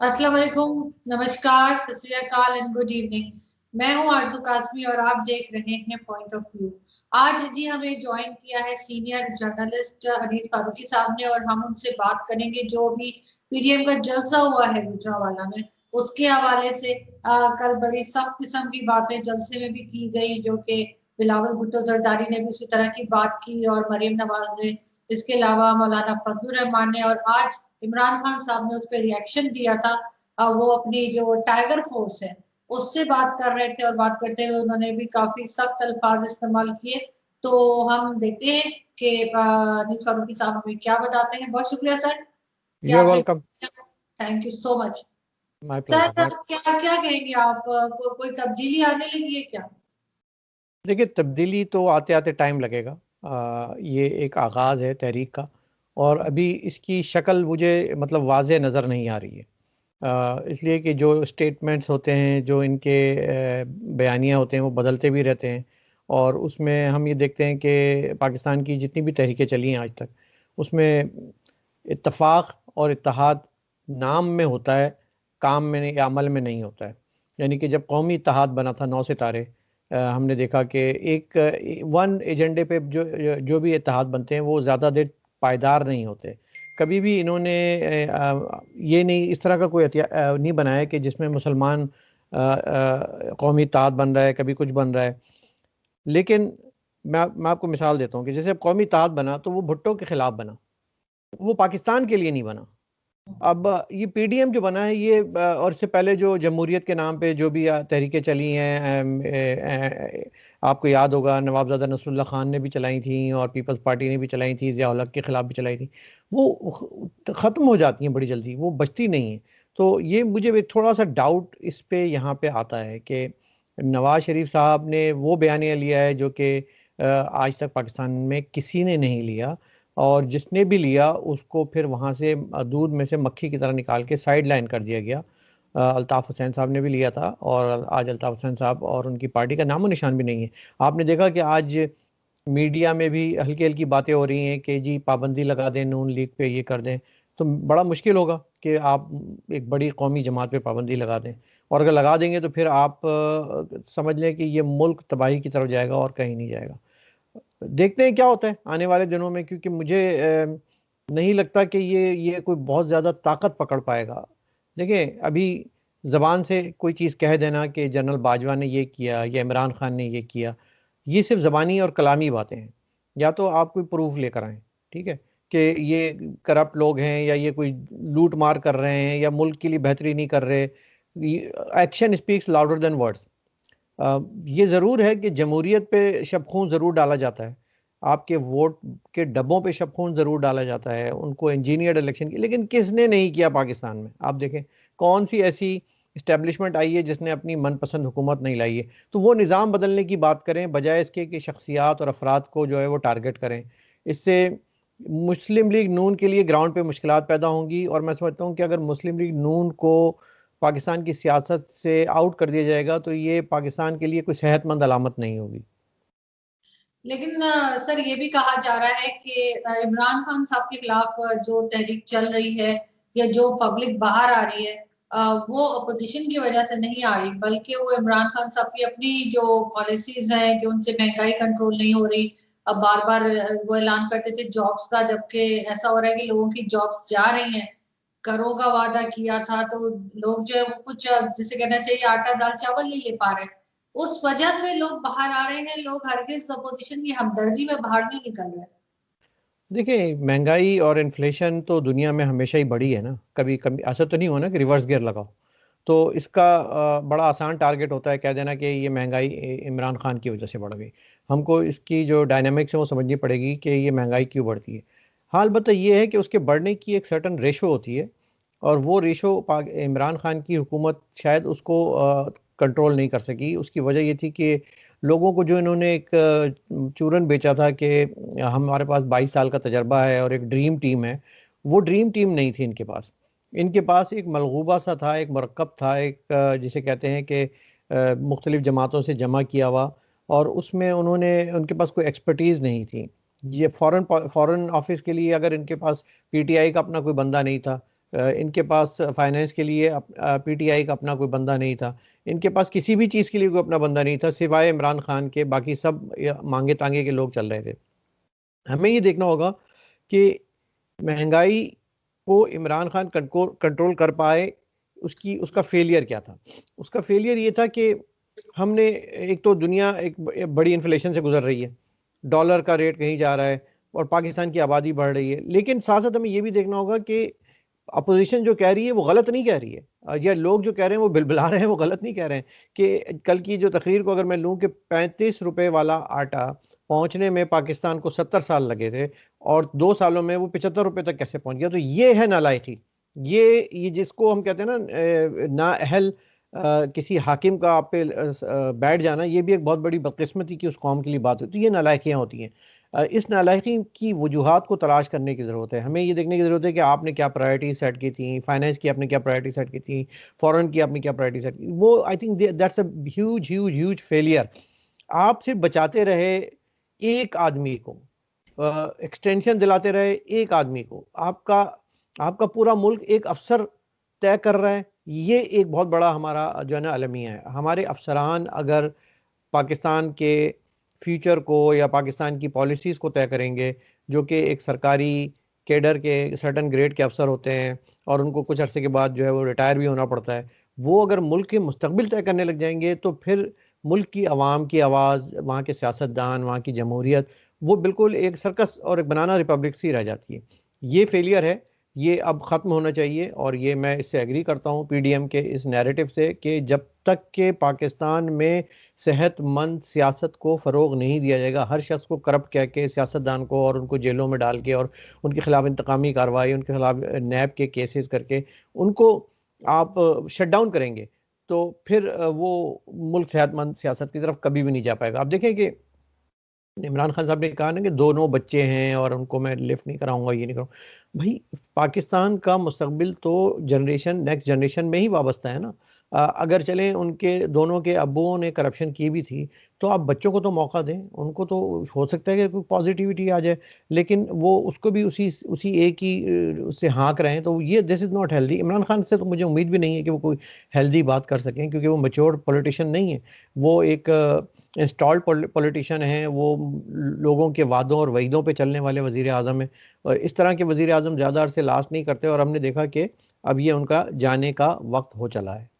अस्सलाम वालेकुम, नमस्कार, सत श्री अकाल एंड गुड इवनिंग। मैं हूं आरजू कासमी और आप देख रहे हैं पॉइंट ऑफ व्यू। आज जी हमें ज्वाइन किया है सीनियर जर्नलिस्ट अनीस फारूकी साहब ने और हम उनसे बात करेंगे जो भी पीडीएम का जलसा हुआ है गुजरांवाला में उसके हवाले से। कल बड़ी सख्त किस्म की बातें जलसे में भी की गई जो कि बिलावल भुट्टो जरदारी ने भी उसी तरह की बात की और मरीम नवाज ने, इसके अलावा मौलाना फजलुर रहमान ने, और आज इमरान खान साहब ने उस पर रिएक्शन दिया था। वो अपनी जो टाइगर फोर्स है उससे बात कर रहे थे और बात करते हुए उन्होंने भी काफी सख्त अल्फाज इस्तेमाल किए। तो हम देखते हैं कि अनीस फारूकी साहब हमें क्या बताते हैं। बहुत शुक्रिया सर कि यू आर आपने। Welcome. Thank you so much. My sir pleasure. My क्या क्या कहेंगे आप, कोई तब्दीली आने लगी है क्या? देखिए, तब्दीली तो आते आते टाइम लगेगा। ये एक आगाज़ है तहरीक का, और अभी इसकी शक्ल मुझे मतलब वाज़े नज़र नहीं आ रही है। इसलिए कि जो स्टेटमेंट्स होते हैं, जो इनके बयानियाँ होते हैं, वो बदलते भी रहते हैं। और उसमें हम ये देखते हैं कि पाकिस्तान की जितनी भी तहरीकें चली हैं आज तक, उसमें इत्तफ़ाक़ और इत्तेहाद नाम में होता है, काम में नहीं या अमल में नहीं होता है। यानी कि जब कौमी इत्तेहाद बना था 9 सितारे, हमने देखा कि एक वन एजेंडे पे जो जो भी इत्तेहाद बनते हैं वो ज़्यादा देर पायदार नहीं होते। कभी भी इन्होंने ये नहीं, इस तरह का कोई नहीं बनाया कि जिसमें मुसलमान कौमी इत्तेहाद बन रहा है, कभी कुछ बन रहा है। लेकिन मैं आपको मिसाल देता हूँ कि जैसे अब कौमी इत्तेहाद बना तो वो भुट्टो के खिलाफ बना, वो पाकिस्तान के लिए नहीं बना। अब ये पीडीएम जो बना है ये और इससे पहले जो जमहूरियत के नाम पे जो भी तहरीकें चली हैं, आपको याद होगा नवाबजादा नसरुल्लाह खान ने भी चलाई थी और पीपल्स पार्टी ने भी चलाई थी, ज़िया उल हक के खिलाफ भी चलाई थी। वो ख़त्म हो जाती हैं बड़ी जल्दी, वो बचती नहीं हैं। तो ये मुझे भी थोड़ा सा डाउट इस पे यहाँ पे आता है कि नवाज शरीफ साहब ने वो बयानिया लिया है जो कि आज तक पाकिस्तान में किसी ने नहीं लिया, और जिसने भी लिया उसको फिर वहाँ से दूध में से मक्खी की तरह निकाल के साइड लाइन कर दिया गया। अल्ताफ़ हुसैन साहब ने भी लिया था, और आज अल्ताफ़ हुसैन साहब और उनकी पार्टी का नामो निशान भी नहीं है। आपने देखा कि आज मीडिया में भी हल्की हल्की बातें हो रही हैं कि जी पाबंदी लगा दें नून लीग पे, ये कर दें। तो बड़ा मुश्किल होगा कि आप एक बड़ी कौमी जमात पे पाबंदी लगा दें, और अगर लगा देंगे तो फिर आप समझ लें कि ये मुल्क तबाही की तरफ जाएगा और कहीं नहीं जाएगा। देखते हैं क्या होता है आने वाले दिनों में, क्योंकि मुझे नहीं लगता कि ये कोई बहुत ज़्यादा ताकत पकड़ पाएगा। देखिए, अभी ज़बान से कोई चीज़ कह देना कि जनरल बाजवा ने ये किया या इमरान खान ने ये किया, ये सिर्फ ज़बानी और कलामी बातें हैं। या तो आप कोई प्रूफ लेकर आएँ, ठीक है, कि ये करप्ट लोग हैं या ये कोई लूट मार कर रहे हैं या मुल्क के लिए बेहतरी नहीं कर रहे। Action speaks louder than words. ये ज़रूर है कि जमहूरियत पे शब खून ज़रूर डाला जाता है, आपके वोट के डब्बों पे शब खून ज़रूर डाला जाता है, उनको इंजीनियर्ड इलेक्शन की, लेकिन किसने नहीं किया पाकिस्तान में? आप देखें कौन सी ऐसी इस्टेब्लिशमेंट आई है जिसने अपनी मनपसंद हुकूमत नहीं लाई है। तो वो निज़ाम बदलने की बात करें बजाय इसके कि शख्सियात और अफराद को जो है वो टारगेट करें। इससे मुस्लिम लीग नून के लिए ग्राउंड पे मुश्किलात पैदा होंगी, और मैं समझता हूँ कि अगर मुस्लिम लीग नून को पाकिस्तान की सियासत से आउट कर दिया जाएगा तो ये पाकिस्तान के लिए कोई सेहतमंद अलामत नहीं होगी। लेकिन सर ये भी कहा जा रहा है कि इमरान खान साहब के खिलाफ जो तहरीक चल रही है या जो पब्लिक बाहर आ रही है, वो अपोजिशन की वजह से नहीं आ रही, बल्कि वो इमरान खान साहब की अपनी जो पॉलिसीज हैं, जो उनसे महंगाई कंट्रोल नहीं हो रही। अब बार बार वो ऐलान करते थे जॉब्स का, जबकि ऐसा हो रहा है कि लोगों की जॉब्स जा रही हैं। करों का वादा किया था तो लोग जो है वो कुछ जिसे कहना चाहिए आटा दाल चावल नहीं ले पा रहे। उस वजह से लोग बाहर आ रहे हैं। लोग हरगिज अपोजिशन की हमदर्दी में बाहर नहीं निकल रहे। देखिए, महंगाई और इन्फ्लेशन तो दुनिया में हमेशा ही बढ़ी है ना, कभी कभी ऐसा तो नहीं हुआ ना कि रिवर्स गियर लगाओ। तो इसका बड़ा आसान टारगेट होता है कह देना कि ये महंगाई इमरान खान की वजह से बढ़ गई। हमको इसकी जो डायनामिक्स है वो समझनी पड़ेगी कि ये महंगाई क्यों बढ़ती है। हाल बता ये है कि उसके बढ़ने की एक सर्टन रेशो होती है, और वो रेशो इमरान खान की हुकूमत शायद उसको कंट्रोल नहीं कर सकी। उसकी वजह ये थी कि लोगों को जो इन्होंने एक चूरन बेचा था कि हमारे पास 22 साल का तजर्बा है और एक ड्रीम टीम है, वो ड्रीम टीम नहीं थी इनके पास। इनके पास एक मलगूबा सा था, एक मरकब था, एक जिसे कहते हैं कि मुख्तलिफ जमातों से जमा किया हुआ, और उसमें उन्होंने उनके पास कोई एक्सपर्टीज़ नहीं थी। ये फॉरेन फॉरेन ऑफिस के लिए अगर इनके पास पीटीआई का अपना कोई बंदा नहीं था, इनके पास फाइनेंस के लिए पीटीआई का अपना कोई बंदा नहीं था, इनके पास किसी भी चीज़ के लिए कोई अपना बंदा नहीं था सिवाय इमरान खान के, बाकी सब मांगे तांगे के लोग चल रहे थे। हमें ये देखना होगा कि महंगाई को इमरान खान कंट्रोल कर पाए, उसका फेलियर क्या था। उसका फेलियर ये था कि हमने, एक तो दुनिया एक बड़ी इन्फ्लेशन से गुजर रही है, डॉलर का रेट कहीं जा रहा है और पाकिस्तान की आबादी बढ़ रही है, लेकिन साथ साथ हमें ये भी देखना होगा कि अपोजिशन जो कह रही है वो गलत नहीं कह रही है, या लोग जो कह रहे हैं वो बिलबिला रहे हैं वो गलत नहीं कह रहे हैं। कि कल की जो तकरीर को अगर मैं लूँ कि 35 रुपए वाला आटा पहुंचने में पाकिस्तान को 70 साल लगे थे और 2 सालों में वो 75 रुपए तक कैसे पहुंच गया, तो ये है नालायकी। ये जिसको हम कहते हैं ना नाअहल किसी हाकिम का आप पे बैठ जाना, ये भी एक बहुत बड़ी बदकिस्मती की उस कौम के लिए बात होती है। ये नालायकियाँ होती हैं। इस नालायकी की वजूहात को तलाश करने की ज़रूरत है। हमें ये देखने की ज़रूरत है कि आपने क्या प्रायोरिटी सेट की थी, फाइनेंस की आपने क्या प्रायोरिटी सेट की थी, फॉरेन की आपने क्या प्रायोरिटी सेट की। वो I think that's a huge huge huge failure. आप सिर्फ बचाते रहे एक आदमी को, एक्सटेंशन दिलाते रहे एक आदमी को, आपका आपका पूरा मुल्क एक अफसर तय कर रहा है। ये एक बहुत बड़ा हमारा जो है ना अलमिया है। हमारे अफसरान अगर पाकिस्तान के फ्यूचर को या पाकिस्तान की पॉलिसीज़ को तय करेंगे, जो कि एक सरकारी कैडर के सर्टन ग्रेड के अफसर होते हैं और उनको कुछ अरसे के बाद जो है वो रिटायर भी होना पड़ता है, वो अगर मुल्क के मुस्तकबिल तय करने लग जाएंगे तो फिर मुल्क की आवाम की आवाज़, वहाँ के सियासतदान, वहाँ की जमहूरियत, वो बिल्कुल एक सर्कस और एक बनाना रिपब्लिक सी रह जाती है। ये फेलियर है, ये अब ख़त्म होना चाहिए। और ये मैं इससे एग्री करता हूँ पीडीएम के इस नैरेटिव से कि जब तक के पाकिस्तान में सेहतमंद सियासत को फ़रोग नहीं दिया जाएगा, हर शख्स को करप्ट कह के, सियासतदान को और उनको जेलों में डाल के और उनके खिलाफ इंतकामी कार्रवाई, उनके खिलाफ नैब के केसेस करके उनको आप शट डाउन करेंगे, तो फिर वो मुल्क सेहतमंद सियासत की तरफ कभी भी नहीं जा पाएगा। आप देखें कि इमरान खान साहब ने कहा ना कि दोनों बच्चे हैं और उनको मैं लिफ्ट नहीं कराऊंगा, ये नहीं करूँगा। भाई, पाकिस्तान का मुस्तकबिल तो जनरेशन, नेक्स्ट जनरेशन में ही वाबस्ता है ना। अगर चलें उनके दोनों के अब्बुओं ने करप्शन की भी थी, तो आप बच्चों को तो मौका दें, उनको तो हो सकता है कि कोई पॉजिटिविटी आ जाए, लेकिन वो उसको भी उसी उसी एक ही उससे हाँक रहे हैं, तो ये this is not healthy. Imran Khan से तो मुझे उम्मीद भी नहीं है कि वो कोई हेल्दी बात कर सकें, क्योंकि वो मैच्योर पॉलिटिशियन नहीं है। वो एक इंस्टॉल्ड पॉलिटिशियन हैं, वो लोगों के वादों और वईदों पे चलने वाले वज़ीर आज़म हैं, और इस तरह के वज़ीर आज़म ज़्यादा अरसे लास्ट नहीं करते, और हमने देखा कि अब ये उनका जाने का वक्त हो चला है।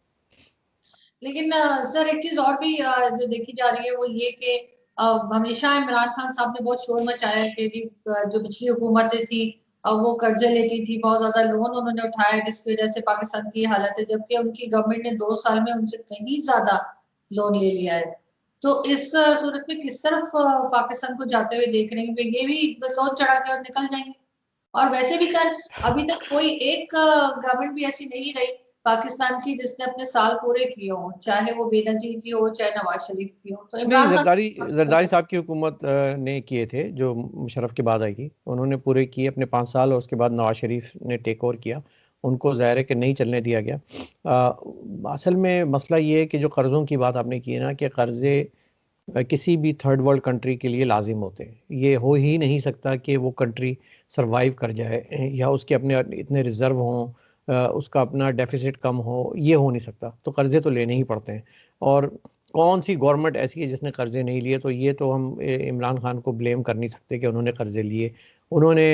लेकिन सर एक चीज और भी जो देखी जा रही है वो ये कि हमेशा इमरान खान साहब ने बहुत शोर मचाया है कि जो पिछली हुकूमतें थी वो कर्जे लेती थी, बहुत ज्यादा लोन उन्होंने उठाया, जिसकी वजह से पाकिस्तान की हालत है, जबकि उनकी गवर्नमेंट ने 2 साल में उनसे कहीं ज्यादा लोन ले लिया है। तो इस सूरत में किस तरफ पाकिस्तान को जाते हुए देख रहे हैं, क्योंकि ये भी लोन चढ़ा के और निकल जाएंगे। और वैसे भी सर अभी तक कोई एक गवर्नमेंट भी ऐसी नहीं रही पाकिस्तान की जिसने अपने साल पूरे किए हो, चाहे वो बेनजीर की हो चाहे नवाज शरीफ की हो। तो नहीं, इमरान खान जरदारी साहब की हुकूमत ने किए थे, जो मुशर्रफ के बाद आई थी, उन्होंने पूरे किए अपने 5 साल, और उसके बाद नवाज शरीफ ने टेक ओवर किया, उनको ज़ाहिर है कि नहीं चलने दिया गया। असल में मसला ये है कि जो कर्ज़ों की बात आपने की है ना, कि कर्ज़े किसी भी थर्ड वर्ल्ड कंट्री के लिए लाजिम होते हैं। ये हो ही नहीं सकता कि वो कंट्री सरवाइव कर जाए या उसके अपने इतने रिज़र्व हों, उसका अपना डेफिसिट कम हो, ये हो नहीं सकता, तो कर्ज़े तो लेने ही पड़ते हैं। और कौन सी गवर्नमेंट ऐसी है जिसने कर्ज़े नहीं लिए, तो ये तो हम इमरान खान को ब्लेम कर नहीं सकते कि उन्होंने कर्ज़े लिए। उन्होंने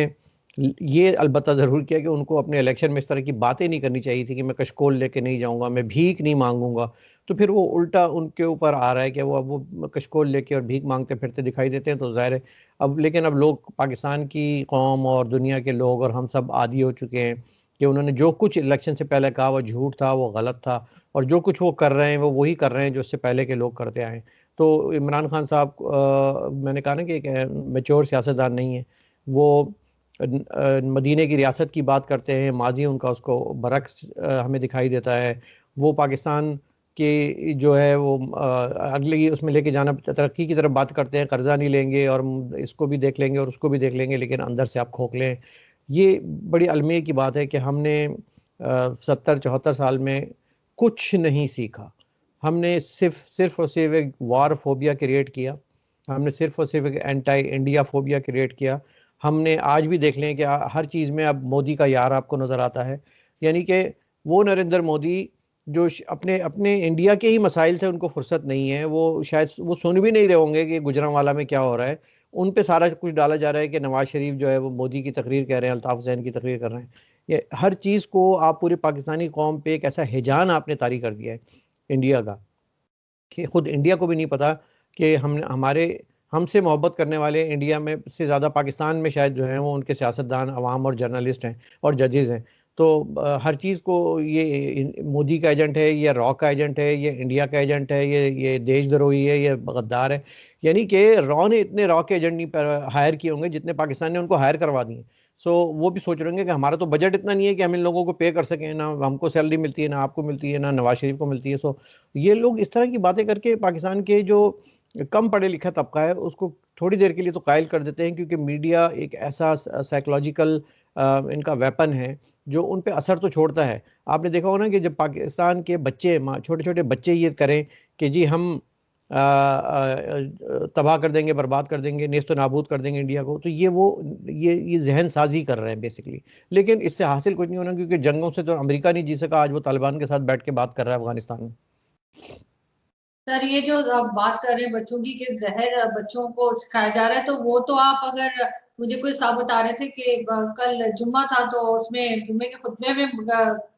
ये अलबत्ता ज़रूर किया कि उनको अपने इलेक्शन में इस तरह की बातें नहीं करनी चाहिए थी कि मैं कशकोल लेके नहीं जाऊँगा, मैं भीख नहीं मांगूंगा। तो फिर वो उल्टा उनके ऊपर आ रहा है कि वो कशकोल लेके और भीख मांगते फिरते दिखाई देते हैं, तो ज़ाहिर है अब, लेकिन अब लोग, पाकिस्तान की कौम और दुनिया के लोग और हम सब आदी हो चुके हैं कि उन्होंने जो कुछ इलेक्शन से पहले कहा वो झूठ था, वो गलत था, और जो कुछ वो कर रहे हैं वो वही कर रहे हैं जो उससे पहले के लोग करते आए हैं। तो इमरान खान साहब, मैंने कहा ना कि एक मैच्योर सियासतदान नहीं है वो। मदीने की रियासत की बात करते हैं, माजी उनका उसको बरक्स हमें दिखाई देता है। वो पाकिस्तान के जो है वो अगले उसमें लेके जाना, तरक्की की तरफ बात करते हैं, कर्जा नहीं लेंगे और इसको भी देख लेंगे और उसको भी देख लेंगे, लेकिन अंदर से आप खोखले हैं। ये बड़ी अलमिया की बात है कि हमने 70-74 साल में कुछ नहीं सीखा। हमने सिर्फ और सिर्फ एक वार फोबिया क्रिएट किया, हमने सिर्फ और सिर्फ एक एंटी इंडिया फोबिया क्रिएट किया। हमने आज भी देख लें कि हर चीज़ में अब मोदी का यार आपको नज़र आता है, यानी कि वो नरेंद्र मोदी जो अपने अपने इंडिया के ही मसाइल से उनको फुर्सत नहीं है, वो शायद वो सुन भी नहीं रहे होंगे कि गुजरांवाला में क्या हो रहा है। उन पे सारा कुछ डाला जा रहा है कि नवाज शरीफ जो है वो मोदी की तकरीर कह रहे हैं, अल्ताफ हुसैन की तकरीर कर रहे हैं। ये हर चीज़ को आप पूरे पाकिस्तानी कौम पे एक ऐसा हिजान आपने तारी कर दिया है इंडिया का, कि खुद इंडिया को भी नहीं पता कि हम हमारे हमसे मोहब्बत करने वाले इंडिया में से ज़्यादा पाकिस्तान में शायद जो हैं वो उनके सियासतदान, अवाम और जर्नलिस्ट हैं और जजेज़ हैं। तो हर चीज़ को ये मोदी का एजेंट है, ये रॉ का एजेंट है, ये इंडिया का एजेंट है, ये देशद्रोही है, ये गद्दार है। यानी कि रॉ ने इतने रॉ के एजेंट नहीं हायर किए होंगे जितने पाकिस्तान ने उनको हायर करवा दिए। सो वो भी सोच रहे होंगे कि हमारा तो बजट इतना नहीं है कि हम इन लोगों को पे कर सकें, ना हमको सैलरी मिलती है, ना आपको मिलती है, ना नवाज शरीफ को मिलती है। सो ये लोग इस तरह की बातें करके पाकिस्तान के जो कम पढ़े लिखा तबका है उसको थोड़ी देर के लिए तो कायल कर देते हैं, क्योंकि मीडिया एक ऐसा साइकोलॉजिकल इनका वेपन है जो उन पे असर तो छोड़ता है। आपने देखा होगा ना कि जब पाकिस्तान के बच्चे, छोटे छोटे बच्चे ये करें कि जी हम तबाह कर देंगे, बर्बाद कर देंगे, नेस्त नाबूद कर देंगे इंडिया को, तो ये जहन साजी कर रहे हैं बेसिकली। लेकिन इससे हासिल कुछ नहीं होना, क्योंकि जंगों से तो अमेरिका नहीं जी सका, आज वो तालिबान के साथ बैठ के बात कर रहा है अफगानिस्तान में। सर ये जो आप बात कर रहे हैं बच्चों की कि जहर बच्चों को सिखाया जा रहा है, तो वो तो आप अगर मुझे कोई साहब बता रहे थे कि कल जुम्मा था तो उसमें जुम्मे के खुतबे में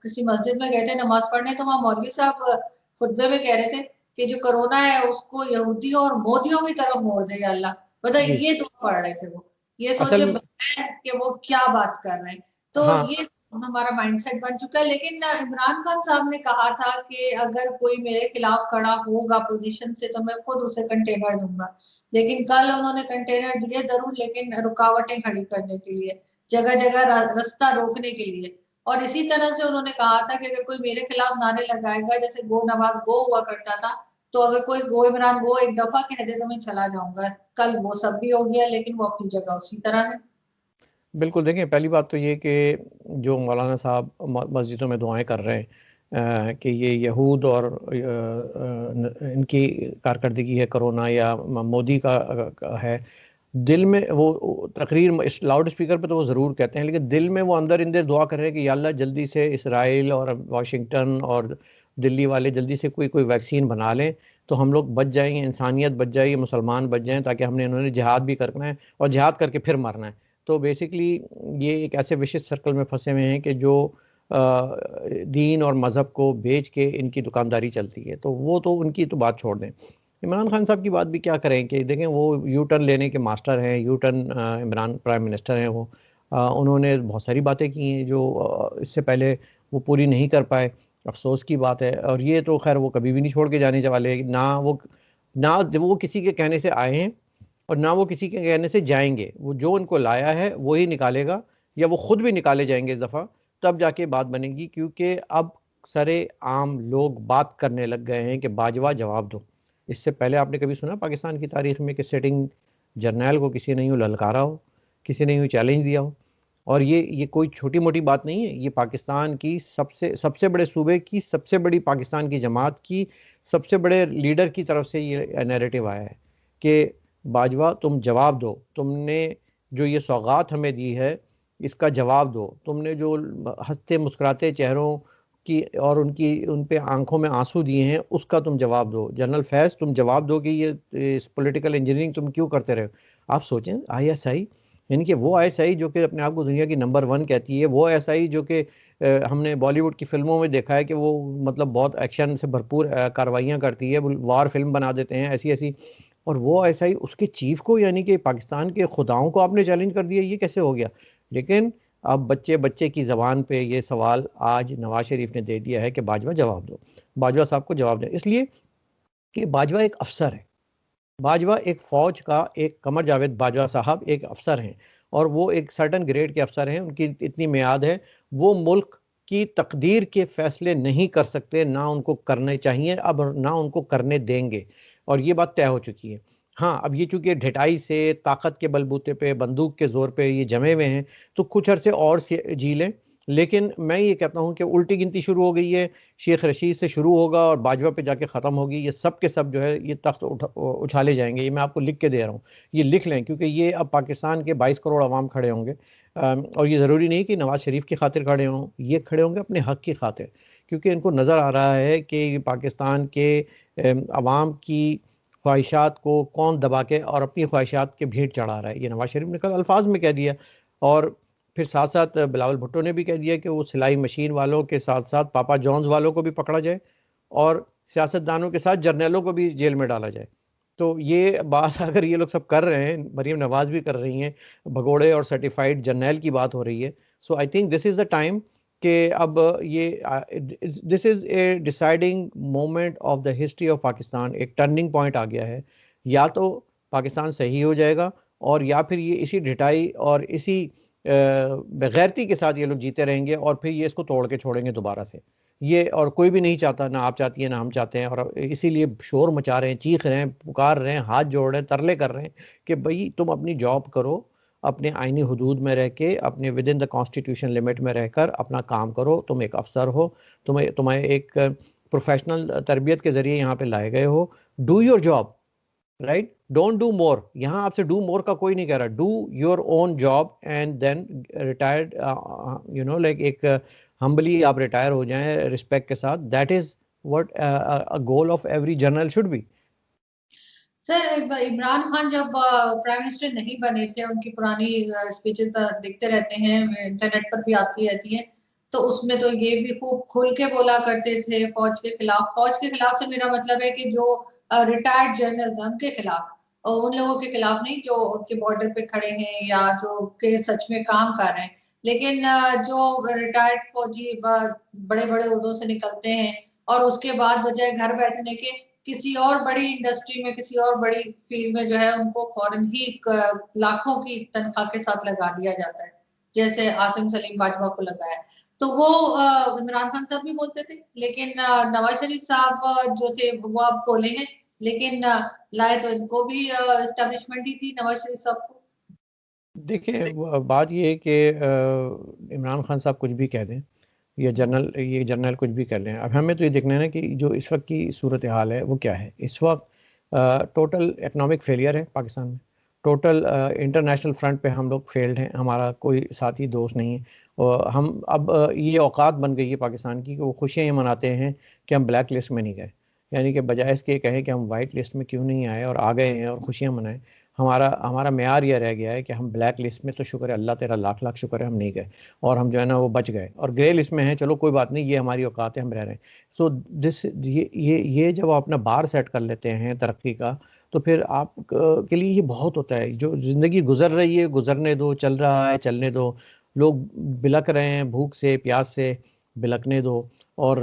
किसी मस्जिद में गए थे नमाज पढ़ने, तो वहाँ मौलवी साहब खुतबे में कह रहे थे कि जो कोरोना है उसको यहूदियों और मोदियों की तरफ मोड़ दे अल्लाह। बताइए, जी। ये तो पढ़ रहे थे वो, ये सोचे असल कि वो क्या बात कर रहे हैं। तो हाँ, ये हमारा माइंडसेट बन चुका है। लेकिन इमरान खान साहब ने कहा था कि अगर कोई मेरे खिलाफ खड़ा होगा पोजीशन से तो मैं खुद उसे कंटेनर दूंगा। लेकिन कल उन्होंने कंटेनर दिए जरूर, लेकिन रुकावटें खड़ी करने के लिए, जगह जगह रास्ता रोकने के लिए। और इसी तरह से उन्होंने कहा था कि अगर कोई मेरे खिलाफ नारे लगाएगा, जैसे गो नवाज गो हुआ करता था, तो अगर कोई गो इमरान गो एक दफा कह दे तो मैं चला जाऊंगा। कल वो सब भी हो गया, लेकिन वो अपनी जगह उसी तरह है। बिल्कुल। देखें, पहली बात तो ये कि जो मौलाना साहब मस्जिदों में दुआएं कर रहे हैं कि ये यहूद और इनकी कारकर्दगी है कोरोना या मोदी का है, दिल में वो तकरीर इस लाउड स्पीकर पे तो वो ज़रूर कहते हैं, लेकिन दिल में वो अंदर इंदर दुआ कर रहे हैं कि या अल्लाह जल्दी से इसराइल और वाशिंगटन और दिल्ली वाले जल्दी से कोई कोई वैक्सीन बना लें, तो हम लोग बच जाएंगे, इंसानियत बच जाएगी, मुसलमान बच जाएं, ताकि हमने इन्होंने जिहाद भी करना है और जिहाद करके फिर मरना है। तो बेसिकली ये एक ऐसे विशिष्ट सर्कल में फंसे हुए हैं कि जो दीन और मज़हब को बेच के इनकी दुकानदारी चलती है। तो वो तो उनकी तो बात छोड़ दें। इमरान खान साहब की बात भी क्या करें कि देखें, वो यू टर्न लेने के मास्टर हैं, U turn Imran prime minister हैं वो। उन्होंने बहुत सारी बातें की हैं जो इससे पहले वो पूरी नहीं कर पाए। अफसोस की बात है, और ये तो खैर वो कभी भी नहीं छोड़ के जाने वाले, ना वो किसी के कहने से आए हैं और ना वो किसी के कहने से जाएंगे। वो जो उनको लाया है वो ही निकालेगा, या वो खुद भी निकाले जाएंगे इस दफ़ा, तब जाके बात बनेगी। क्योंकि अब सरे आम लोग बात करने लग गए हैं कि बाजवा जवाब दो। इससे पहले आपने कभी सुना पाकिस्तान की तारीख में कि सिटिंग जर्नैल को किसी ने यूँ ललकारा हो, किसी ने यूँ चैलेंज दिया हो? और ये कोई छोटी मोटी बात नहीं है। ये पाकिस्तान की सबसे सबसे बड़े सूबे की, सबसे बड़ी पाकिस्तान की जमात की, सबसे बड़े लीडर की तरफ से ये नैरेटिव आया है कि बाजवा तुम जवाब दो, तुमने जो ये सौगात हमें दी है इसका जवाब दो, तुमने जो हंसते मुस्कुराते चेहरों की और उनकी उन पे आंखों में आंसू दिए हैं उसका तुम जवाब दो। जनरल फैज़ तुम जवाब दो कि ये इस पॉलिटिकल इंजीनियरिंग तुम क्यों करते रहे हो? आप सोचें, आईएसआई, यानी कि वो आईएसआई जो कि अपने आप को दुनिया की नंबर 1 कहती है, वो आईएसआई जो कि हमने बॉलीवुड की फिल्मों में देखा है कि वो मतलब बहुत एक्शन से भरपूर कार्रवाइयाँ करती है, वार फिल्म बना देते हैं ऐसी ऐसी, और वो ऐसा ही उसके चीफ को, यानी कि पाकिस्तान के खुदाओं को आपने चैलेंज कर दिया, ये कैसे हो गया? लेकिन अब बच्चे बच्चे की ज़बान पे ये सवाल आज नवाज शरीफ ने दे दिया है कि बाजवा जवाब दो, बाजवा साहब को जवाब दें। इसलिए कि बाजवा एक अफसर है, बाजवा एक फ़ौज का, एक कमर जावेद बाजवा साहब एक अफसर हैं, और वो एक सर्टन ग्रेड के अफसर हैं, उनकी इतनी मियाद है। वो मुल्क की तकदीर के फैसले नहीं कर सकते, ना उनको करने चाहिए अब, ना उनको करने देंगे, और ये बात तय हो चुकी है। हाँ, अब ये चूंकि ढिठाई से, ताकत के बलबूते पे, बंदूक के जोर पे ये जमे हुए हैं, तो कुछ अरसे और जी लें। लेकिन मैं ये कहता हूँ कि उल्टी गिनती शुरू हो गई है, शेख रशीद से शुरू होगा और बाजवा पे जाके ख़त्म होगी। ये सब के सब जो है ये तख्त उछाले जाएंगे, ये मैं आपको लिख के दे रहा हूँ, ये लिख लें, क्योंकि ये अब पाकिस्तान के 22 करोड़ अवाम खड़े होंगे। और ये ज़रूरी नहीं कि नवाज़ शरीफ की खातिर खड़े हों, ये खड़े होंगे अपने हक़ की खातिर, क्योंकि इनको नज़र आ रहा है कि पाकिस्तान के अवाम की ख्वाहिशात को कौन दबा के और अपनी ख्वाहिशात के भेंट चढ़ा रहा है। ये नवाज़ शरीफ ने कल अल्फाज में कह दिया, और फिर साथ साथ बिलावल भुट्टो ने भी कह दिया कि वो सिलाई मशीन वालों के साथ साथ पापा जॉन्स वालों को भी पकड़ा जाए और सियासतदानों के साथ जर्नलों को भी जेल में डाला जाए। तो ये बात अगर ये लोग सब कर रहे हैं, मरीम नवाज भी कर रही हैं, भगोड़े और सर्टिफाइड जर्नल की बात हो रही है, so I think this is the time कि अब ये this is a deciding moment of the history of Pakistan. एक टर्निंग पॉइंट आ गया है। या तो पाकिस्तान सही हो जाएगा, और या फिर ये इसी ढिठाई और इसी बेगैरती के साथ ये लोग जीते रहेंगे, और फिर ये इसको तोड़ के छोड़ेंगे दोबारा से। ये और कोई भी नहीं चाहता, ना आप चाहती हैं ना हम चाहते हैं, और इसीलिए शोर मचा रहे हैं, चीख रहे हैं, पुकार रहे हैं, हाथ जोड़ रहे हैं, तरले कर रहे हैं कि भाई तुम अपनी जॉब करो, अपने आईनी हुदूद में रह के, अपने with in the constitution limit में रहकर अपना काम करो। तुम एक अफसर हो, तुम्हें एक प्रोफेशनल तरबियत के ज़रिए यहाँ पे लाए गए हो। Do your job, right, don't do more. यहाँ आपसे डू मोर का कोई नहीं कह रहा। Do your own job and then retired, like एक हम्बली आप रिटायर हो जाएं रिस्पेक्ट के साथ। That is what a goal of every general should be. Sir, Imran Khan जब प्राइम मिनिस्टर नहीं बने थे, उनकी पुरानी स्पीचेस देखते रहते हैं, इंटरनेट पर भी आती रहती हैं, तो उसमें तो ये भी खूब खुल के बोला करते थे फौज के खिलाफ। फौज के खिलाफ से मेरा मतलब है कि जो रिटायर्ड जनरल्स हैं उनके खिलाफ, और उन लोगों के खिलाफ नहीं जो के बॉर्डर पे खड़े हैं या जो के सच में काम कर रहे हैं। लेकिन जो रिटायर्ड फौजी बड़े बड़े ओहदों से निकलते हैं और उसके बाद बजाय घर बैठने के किसी और बड़ी इंडस्ट्री में, किसी और बड़ी फील्ड में जो है उनको फौरन ही लाखों की तनख्वाह के साथ लगा दिया जाता है, जैसे आसिम सलीम बाजवा को लगाया। तो वो इमरान खान साहब भी बोलते थे, लेकिन नवाज शरीफ साहब जो थे वो आप बोले हैं, लेकिन लाए तो इनको भी एस्टेब्लिशमेंट ही थी, नवाज शरीफ साहब को। देखिए, बात ये है कि इमरान खान साहब कुछ भी कह दें, ये जनरल कुछ भी कर लें, अब हमें तो ये देखना है ना कि जो इस वक्त की सूरत हाल है वो क्या है। इस वक्त टोटल इकनॉमिक फेलियर है पाकिस्तान में। टोटल इंटरनेशनल फ्रंट पे हम लोग फेल्ड हैं, हमारा कोई साथी दोस्त नहीं है। और हम अब ये औकात बन गई है पाकिस्तान की कि वो खुशियाँ ये मनाते हैं कि हम ब्लैक लिस्ट में नहीं गए, यानी कि बजाय इसके कहें कि हम वाइट लिस्ट में क्यों नहीं आए और आ गए हैं और खुशियाँ मनाएं। हमारा हमारा मेयार यह रह गया है कि हम ब्लैक लिस्ट में, तो शुक्र है अल्लाह तेरा लाख लाख शुक्र है हम नहीं गए, और हम जो है ना वो बच गए, और ग्रे लिस्ट में हैं, चलो कोई बात नहीं, ये हमारी औकात है, हम रह रहे हैं। सो दिस ये जब आप अपना बार सेट कर लेते हैं तरक्की का, तो फिर आप के लिए ये बहुत होता है। जो ज़िंदगी गुजर रही है गुजरने दो, चल रहा है चलने दो, लोग बिलक रहे हैं भूख से प्यास से, बिलकने दो। और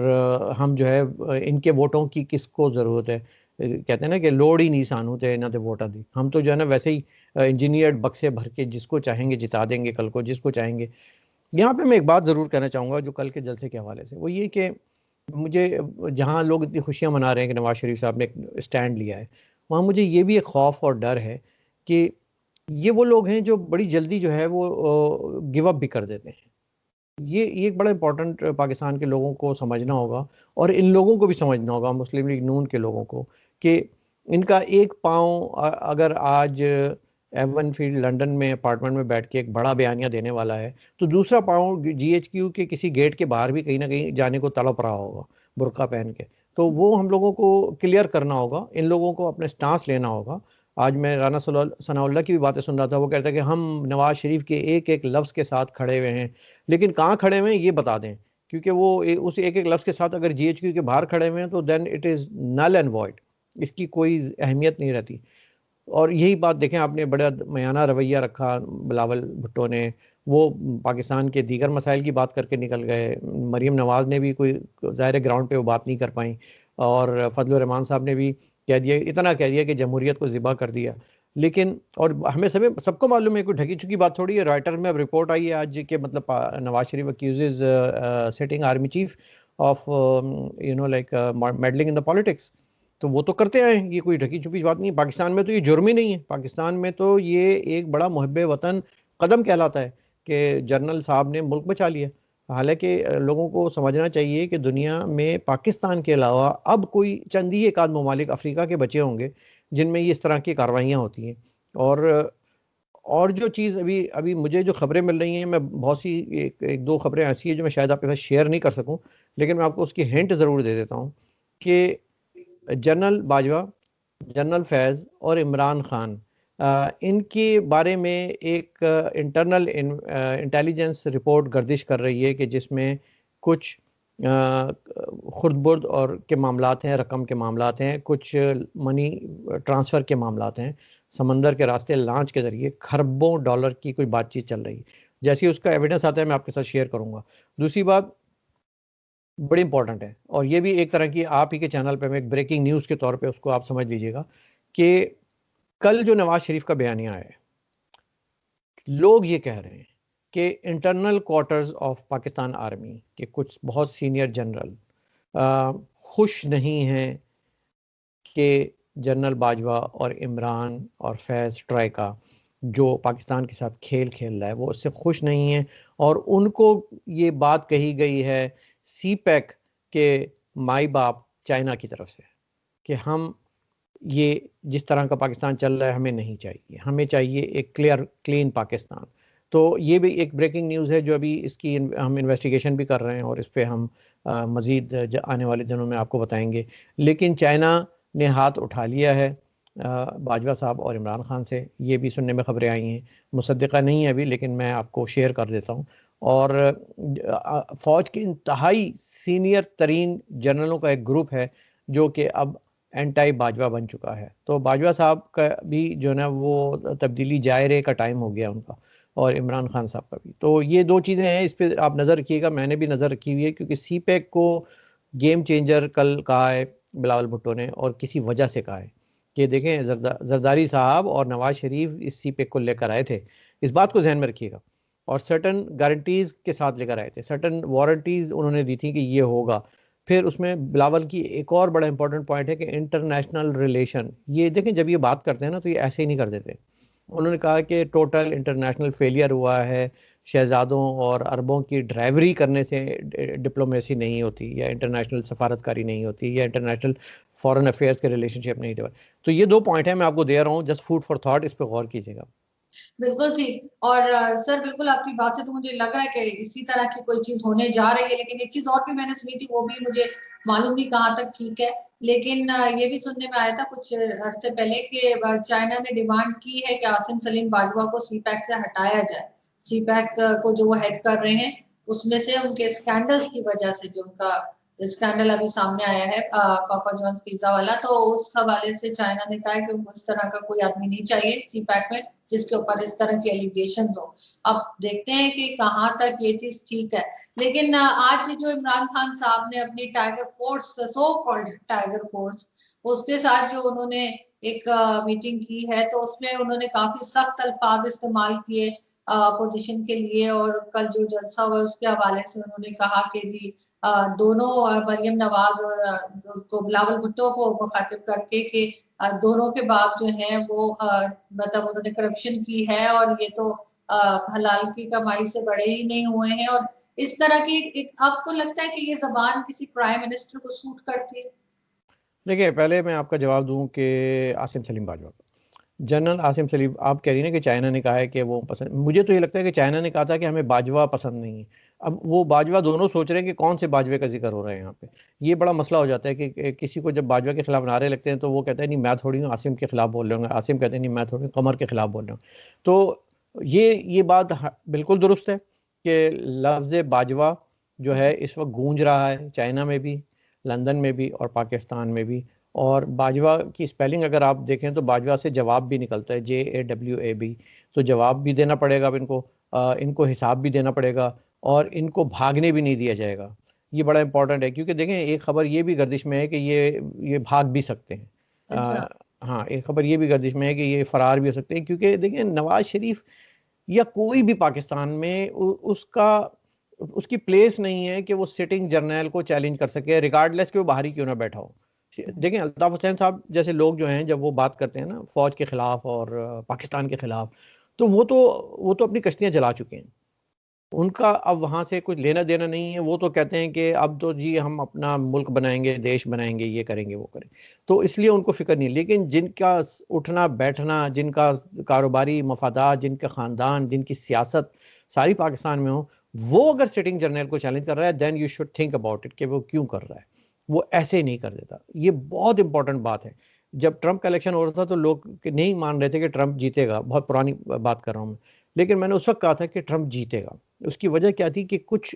हम जो है इनके वोटों की किसको ज़रूरत है। कहते हैं ना कि लोड़ ही नहीं सानू थे ना तो वोटा दी। हम तो जो है ना वैसे ही इंजीनियर्ड बक्से भर के जिसको चाहेंगे जिता देंगे, कल को जिसको चाहेंगे। यहाँ पे मैं एक बात ज़रूर कहना चाहूँगा जो कल के जलसे के हवाले से, वो ये कि मुझे, जहाँ लोग इतनी खुशियाँ मना रहे हैं कि नवाज शरीफ साहब ने एक स्टैंड लिया है, वहाँ मुझे ये भी एक खौफ और डर है कि ये वो लोग हैं जो बड़ी जल्दी जो है वो गिव अप भी कर देते हैं। ये एक बड़ा इंपॉर्टेंट पाकिस्तान के लोगों को समझना होगा, और इन लोगों को भी समझना होगा, मुस्लिम लीग नून के लोगों को, कि इनका एक पाँव अगर आज एवन फील्ड लंदन में अपार्टमेंट में बैठ के एक बड़ा बयानिया देने वाला है, तो दूसरा पाँव GHQ के किसी गेट के बाहर भी कहीं ना कहीं जाने को तड़प रहा होगा बुर्का पहन के। तो वो हम लोगों को क्लियर करना होगा, इन लोगों को अपने स्टांस लेना होगा। आज मैं राना सनाउल्लाह की भी बातें सुन रहा था, वो कहता है कि हम नवाज शरीफ के एक एक लफ्ज़ के साथ खड़े हुए हैं, लेकिन कहाँ खड़े हुए हैं ये बता दें, क्योंकि वो उस एक एक लफ्ज़ के साथ अगर GHQ के बाहर खड़े हुए हैं तो then it is null and void, इसकी कोई अहमियत नहीं रहती। और यही बात देखें, आपने बड़ा मयाना रवैया रखा बिलावल भुट्टो ने, वो पाकिस्तान के दीगर मसाइल की बात करके निकल गए। मरीम नवाज़ ने भी कोई ज़ाहिर ग्राउंड पे वो बात नहीं कर पाई, और फजलुर रहमान साहब ने भी कह दिया, इतना कह दिया कि जमहूरियत को ज़िबा कर दिया। लेकिन और हमें सबको मालूम है, कोई ढकी चुकी बात थोड़ी है। रॉयटर में अब रिपोर्ट आई है आज के, मतलब Nawaz Sharif accuses sitting army chief of like meddling in the politics. तो वो तो करते आए हैं, ये कोई ढकी छुपी बात नहीं। पाकिस्तान में तो ये जुर्म ही नहीं है, पाकिस्तान में तो ये एक बड़ा मुहब्बे वतन कदम कहलाता है कि जनरल साहब ने मुल्क बचा लिया। हालांकि लोगों को समझना चाहिए कि दुनिया में पाकिस्तान के अलावा अब कोई चंद ही एक आध ममालिक अफ्रीका के बचे होंगे जिनमें ये इस तरह की कार्रवाइयाँ होती हैं। और और जो चीज़ अभी अभी मुझे जो खबरें मिल रही हैं, मैं बहुत सी एक दो खबरें ऐसी हैं जो मैं शायद आपके साथ शेयर नहीं कर सकूं, लेकिन मैं आपको उसकी हिंट ज़रूर दे देता हूं कि जनरल बाजवा, जनरल फैज़ और इमरान खान, इनके बारे में एक इंटरनल इंटेलिजेंस रिपोर्ट गर्दिश कर रही है कि जिसमें कुछ खुर्द-बुर्द और के मामलात हैं, रकम के मामलात हैं, कुछ मनी ट्रांसफ़र के मामलात हैं, समंदर के रास्ते लॉन्च के ज़रिए खरबों डॉलर की कोई बातचीत चल रही है। जैसे ही उसका एविडेंस आता है मैं आपके साथ शेयर करूँगा। दूसरी बात बड़ी इंपॉर्टेंट है, और ये भी एक तरह की आप ही के चैनल पे मैं एक ब्रेकिंग न्यूज़ के तौर पे उसको आप समझ लीजिएगा कि कल जो नवाज शरीफ का बयानिया है, लोग ये कह रहे हैं कि internal quarters of Pakistan army के कुछ बहुत सीनियर जनरल खुश नहीं हैं कि जनरल बाजवा और इमरान और फैज़ ट्राइका जो पाकिस्तान के साथ खेल खेल रहा है वो उससे खुश नहीं है, और उनको ये बात कही गई है सी पैक के माई बाप चाइना की तरफ से कि हम ये जिस तरह का पाकिस्तान चल रहा है हमें नहीं चाहिए, हमें चाहिए एक क्लियर क्लीन पाकिस्तान। तो ये भी एक ब्रेकिंग न्यूज़ है जो अभी इसकी हम इन्वेस्टिगेशन भी कर रहे हैं, और इस पे हम मज़ीद आने वाले दिनों में आपको बताएंगे। लेकिन चाइना ने हाथ उठा लिया है बाजवा साहब और इमरान खान से, ये भी सुनने में खबरें आई हैं, मुसद्दिक़ा नहीं है अभी, लेकिन मैं आपको शेयर कर देता हूँ। और फ़ौज के इंतहाई सीनियर तरीन जनरलों का एक ग्रुप है जो कि अब एंटाई बाजवा बन चुका है। तो बाजवा साहब का भी जो है ना वो तब्दीली जायरे का टाइम हो गया उनका, और इमरान खान साहब का भी। तो ये दो चीज़ें हैं, इस पे आप नज़र रखिएगा, मैंने भी नज़र रखी हुई है, क्योंकि सी पैक को गेम चेंजर कल कहा है बिलावल भुट्टो ने, और किसी वजह से कहा है कि देखें जरदारी साहब और नवाज शरीफ इस सी पैक को लेकर आए थे, इस बात को जहन में रखिएगा, और सर्टन गारंटीज़ के साथ लेकर आए थे, सर्टन वारंटीज़ उन्होंने दी थी कि ये होगा। फिर उसमें बिलावल की एक और बड़ा इंपॉर्टेंट पॉइंट है कि इंटरनेशनल रिलेशन, ये देखें जब ये बात करते हैं ना तो ये ऐसे ही नहीं कर देते। उन्होंने कहा कि टोटल इंटरनेशनल फेलियर हुआ है, शहजादों और अरबों की ड्राइवरी करने से डिप्लोमेसी नहीं होती, या इंटरनेशनल सफारतकारी नहीं होती, या इंटरनेशनल फॉरेन अफेयर्स के रिलेशनशिप नहीं डेवलप। तो ये दो पॉइंट है, मैं आपको दे रहा हूँ, जस्ट फूड फॉर थॉट, इस पर गौर कीजिएगा। बिल्कुल ठीक। और सर बिल्कुल आपकी बात से तो मुझे लग रहा है कि इसी तरह की कोई चीज होने जा रही है, लेकिन एक चीज और भी मैंने सुनी थी, वो भी मुझे मालूम नहीं कहाँ तक ठीक है, लेकिन ये भी सुनने में आया था कुछ अरसे पहले कि चाइना ने डिमांड की है कि आसिम सलीम बाजवा को सी पैक से हटाया जाए। सी पैक को जो वो हेड कर रहे हैं, उसमें से उनके स्कैंडल्स की वजह से, जो उनका स्कैंडल अभी सामने आया है पापा जॉन पिज्जा वाला, तो उस हवाले से चाइना ने कहा है कि उनको इस तरह का कोई आदमी नहीं चाहिए सी पैक में जिसके ऊपर इस तरह के एलिगेशन हो। अब देखते हैं कि कहाँ तक ये चीज ठीक है। लेकिन आज जो इमरान खान साहब ने अपनी tiger force, so called tiger force, उसके साथ जो उन्होंने एक मीटिंग की है, तो उसमें उन्होंने काफी सख्त अल्फाज इस्तेमाल किए अपोजिशन के लिए, और कल जो जलसा हुआ उसके हवाले से उन्होंने कहा कि जी दोनों मरियम नवाज और उनको बिलावल भुट्टो को मुखातिब करके कि दोनों के बाप जो हैं वो मतलब उन्होंने करप्शन की है, और ये तो हलाल की कमाई से बड़े ही नहीं हुए हैं, और इस तरह की एक, आपको लगता है कि ये जबान किसी प्राइम मिनिस्टर को सूट करती है? देखिए, पहले मैं आपका जवाब दूं कि आसिम सलीम बाजवा, जनरल आसिम सलीम, आप कह रही हैं कि चाइना ने कहा है कि वो पसंद, मुझे तो ये लगता है कि चाइना ने कहा था कि हमें बाजवा पसंद नहीं है। अब वो बाजवा दोनों सोच रहे हैं कि कौन से बाजवे का जिक्र हो रहा है यहाँ पे। ये बड़ा मसला हो जाता है कि किसी को जब बाजवा के खिलाफ नारे लगते हैं तो वो कहता है नहीं मैं थोड़ी हूँ आसिम के खिलाफ बोल रहे होंगे, आसिम कहते हैं नहीं मैं थोड़ी हूँ कमर के खिलाफ बोल रहे हूँ। तो ये बात बिल्कुल दुरुस्त है कि लफ्ज़ बाजवा जो है इस वक्त गूंज रहा है चाइना में भी, लंदन में भी और पाकिस्तान में भी। और बाजवा की स्पेलिंग अगर आप देखें तो बाजवा से जवाब भी निकलता है, JAWAB। तो जवाब भी देना पड़ेगा अब इनको, इनको हिसाब भी देना पड़ेगा, और इनको भागने भी नहीं दिया जाएगा। ये बड़ा इंपॉर्टेंट है, क्योंकि देखें एक खबर ये भी गर्दिश में है कि ये भाग भी सकते हैं। अच्छा। हाँ, एक खबर ये भी गर्दिश में है कि ये फरार भी हो सकते हैं, क्योंकि देखिए नवाज शरीफ या कोई भी पाकिस्तान में उसका उसकी प्लेस नहीं है कि वो सिटिंग जर्नल को चैलेंज कर सके, रिगार्डलेस कि वो बाहर ही क्यों ना बैठा हो। देखें अल्ताफ हुसैन साहब जैसे लोग जो हैं जब वो बात करते हैं ना फौज के खिलाफ और पाकिस्तान के खिलाफ, तो वो तो अपनी कश्तियां जला चुके हैं। उनका अब वहाँ से कुछ लेना देना नहीं है। वो तो कहते हैं कि अब तो जी हम अपना मुल्क बनाएंगे, देश बनाएंगे, ये करेंगे, वो करेंगे, तो इसलिए उनको फिक्र नहीं। लेकिन जिनका उठना बैठना, जिनका कारोबारी मफादात, जिनका ख़ानदान, जिनकी सियासत सारी पाकिस्तान में हो, वो अगर सिटिंग जर्नल को चैलेंज कर रहा है, then you should think about it कि वो क्यों कर रहा है। वो ऐसे ही नहीं कर देता। ये बहुत इंपॉर्टेंट बात है। जब ट्रंप का इलेक्शन हो रहा था तो लोग नहीं मान रहे थे कि ट्रंप जीतेगा, बहुत पुरानी बात कर रहा हूँ मैं, लेकिन मैंने उस वक्त कहा था कि ट्रंप जीतेगा। उसकी वजह क्या थी कि कुछ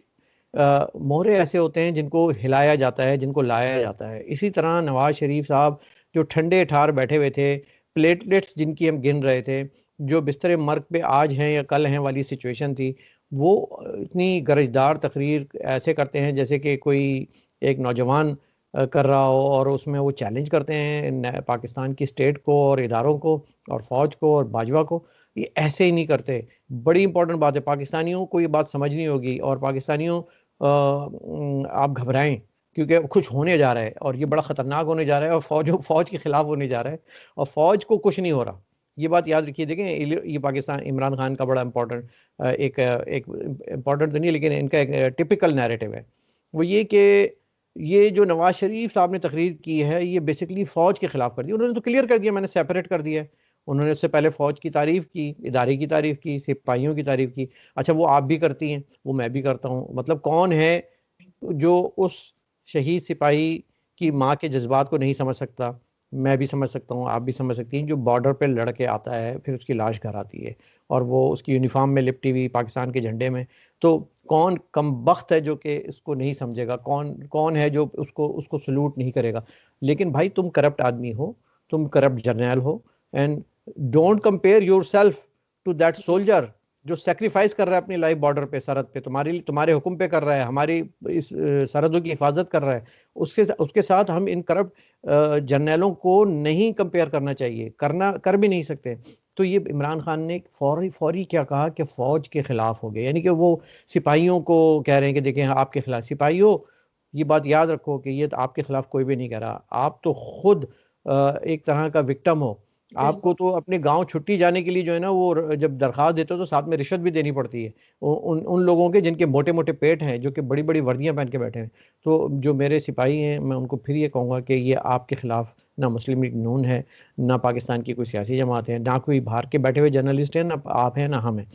मोहरे ऐसे होते हैं जिनको हिलाया जाता है, जिनको लाया जाता है। इसी तरह नवाज शरीफ साहब जो ठंडे ठार बैठे हुए थे, प्लेटलेट्स जिनकी हम गिन रहे थे, जो बिस्तर मर्ग पे आज हैं या कल हैं वाली सिचुएशन थी, वो इतनी गरजदार तकरीर ऐसे करते हैं जैसे कि कोई एक नौजवान कर रहा हो, और उसमें वो चैलेंज करते हैं पाकिस्तान की स्टेट को और इदारों को और फौज को और बाजवा को। ये ऐसे ही नहीं करते। बड़ी इंपॉर्टेंट बात है, पाकिस्तानियों को ये बात समझनी होगी। और पाकिस्तानियों आप घबराएं, क्योंकि कुछ होने जा रहा है और ये बड़ा ख़तरनाक होने जा रहा है, और फौज के ख़िलाफ़ होने जा रहा है, और फौज को कुछ नहीं हो रहा। ये बात याद रखिए। देखें, ये पाकिस्तान इमरान खान का बड़ा इंपॉर्टेंट एक इम्पॉर्टेंट तो नहीं, लेकिन इनका एक टिपिकल नैरेटिव है। वो ये कि ये जो नवाज शरीफ साहब ने तकरीर की है, ये बेसिकली फ़ौज के ख़िलाफ़ कर दी। उन्होंने तो क्लियर कर दिया, मैंने सेपरेट कर दिया है। उन्होंने उससे पहले फ़ौज की तारीफ़ की, इदारे की तारीफ़ की, सिपाहियों की तारीफ़ की। अच्छा, वो आप भी करती हैं, वो मैं भी करता हूँ। मतलब कौन है जो उस शहीद सिपाही की माँ के जज्बात को नहीं समझ सकता? मैं भी समझ सकता हूँ, आप भी समझ सकती हैं। जो बॉर्डर पे लड़ के आता है, फिर उसकी लाश घर आती है, और वो उसकी यूनिफ़ॉर्म में लिपटी हुई पाकिस्तान के झंडे में, तो कौन कमबख्त है जो कि इसको नहीं समझेगा? कौन कौन है जो उसको उसको सलूट नहीं करेगा? लेकिन भाई, तुम करप्ट आदमी हो, तुम करप्ट जर्नैल हो, and don't compare yourself to that soldier जो सेक्रीफाइस कर रहा है अपनी लाइफ बॉर्डर पे, सरहद पे, तुम्हारे हुक्म पे कर रहा है, हमारी इस सरहदों की हिफाजत कर रहा है। उसके उसके साथ हम इन करप्ट जर्नैलों को नहीं कंपेयर करना चाहिए, कर भी नहीं सकते। तो ये इमरान खान ने फौरी फौरी क्या कहा कि फौज के खिलाफ हो गए, यानी कि वो सिपाहियों को कह रहे हैं कि देखें आपके खिलाफ। सिपाहियों, ये बात याद रखो कि ये तो आपके खिलाफ कोई भी नहीं कह रहा। आप तो खुद एक तरह का विक्टिम हो। आपको बिल्कुल। तो अपने गांव छुट्टी जाने के लिए जो है ना, वो जब दरखास्त देते हो तो साथ में रिश्वत भी देनी पड़ती है। उन उन लोगों के जिनके मोटे मोटे पेट हैं, जो कि बड़ी बड़ी वर्दियां पहन के बैठे हैं। तो जो मेरे सिपाही हैं, मैं उनको फिर ये कहूँगा कि ये आपके खिलाफ ना मुस्लिम लीग नून है, ना पाकिस्तान की कोई सियासी जमात है, ना कोई बाहर के बैठे हुए जर्नलिस्ट हैं, ना आप हैं, ना हम हैं।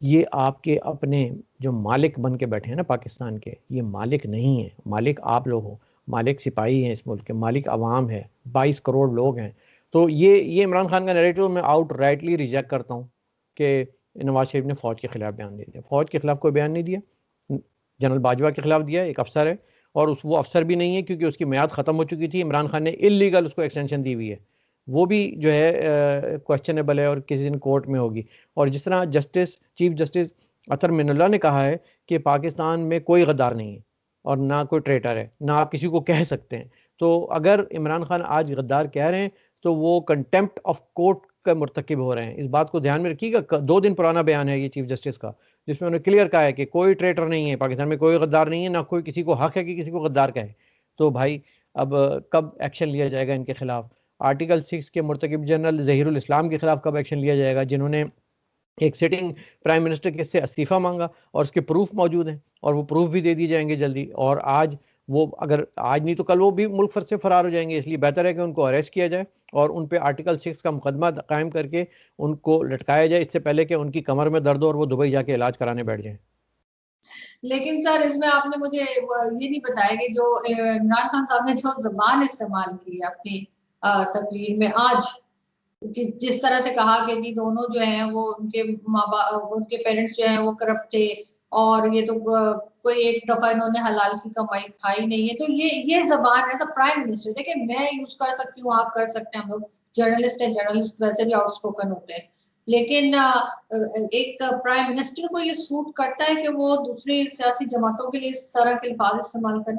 ये आपके अपने जो मालिक बन के बैठे हैं ना पाकिस्तान के, ये मालिक नहीं है। मालिक आप लोग हो, मालिक सिपाही हैं इस मुल्क के, मालिक अवाम है, 22 करोड़ लोग हैं। तो ये इमरान खान का नैरेटिव मैं आउट राइटली रिजेक्ट करता हूँ कि नवाज शरीफ ने फ़ौज के खिलाफ बयान दे दिया। फ़ौज के खिलाफ कोई बयान नहीं दिया। जनरल बाजवा के खिलाफ दिया, एक अफसर है, और वो अफसर भी नहीं है क्योंकि उसकी मियाद ख़त्म हो चुकी थी। इमरान खान ने इलीगल उसको एक्सटेंशन दी हुई है, वो भी जो है क्वेश्चनेबल है और किसी दिन कोर्ट में होगी। और जिस तरह चीफ जस्टिस अतर मिनुल्लाह ने कहा है कि पाकिस्तान में कोई गद्दार नहीं है और ना कोई ट्रेटर है, ना आप किसी को कह सकते हैं। तो अगर इमरान खान आज गद्दार कह रहे हैं तो वो कंटेम्प्ट ऑफ कोर्ट का मुर्तकिब हो रहे हैं। इस बात को ध्यान में रखिएगा। 2 दिन पुराना बयान है ये चीफ जस्टिस का, जिसमें उन्होंने क्लियर कहा है कि कोई ट्रेटर नहीं है पाकिस्तान में, कोई गद्दार नहीं है, ना कोई किसी को हक है कि किसी को गद्दार कहे। तो भाई, अब कब एक्शन लिया जाएगा इनके खिलाफ? आर्टिकल 6 के मुर्तकिब जनरल जहीरुल इस्लाम के खिलाफ कब एक्शन लिया जाएगा, जिन्होंने एक सिटिंग प्राइम मिनिस्टर के से इस्तीफा मांगा, और उसके प्रूफ मौजूद हैं, और वो प्रूफ भी दे दिए जाएंगे जल्दी। और आज वो, अगर आज नहीं तो कल वो भी मुल्क भर से फरार हो जाएंगे। इसलिए बेहतर है कि उनको अरेस्ट किया जाए और उन पे आर्टिकल 6 का मुकदमा कायम करके उनको लटकाया जाए, इससे पहले कि उनकी कमर में दर्द हो और वो दुबई जाके इलाज कराने बैठ जाए। लेकिन सर, इसमें आपने मुझे ये नहीं बताया कि जो इमरान खान साहब ने जो जबान इस्तेमाल की है अपनी तकरीर में आज, कि जिस तरह से कहा कि जी दोनों जो है वो उनके माँ बाप, उनके पेरेंट्स जो है वो करप्ट थे, और ये तो कोई एक दफा इन्होंने हलाल की कमाई खाई नहीं है। तो ये जबान है, तो प्राइम मिनिस्टर, देखिए मैं यूज कर सकती हूँ, आप कर सकते हैं, हम लोग जर्नलिस्ट है, जर्नलिस्ट वैसे भी आउटस्पोकन होते हैं, लेकिन एक प्राइम मिनिस्टर को ये सूट करता है कि वो दूसरी सियासी जमातों के लिए इस तरह के अल्फाज इस्तेमाल करें?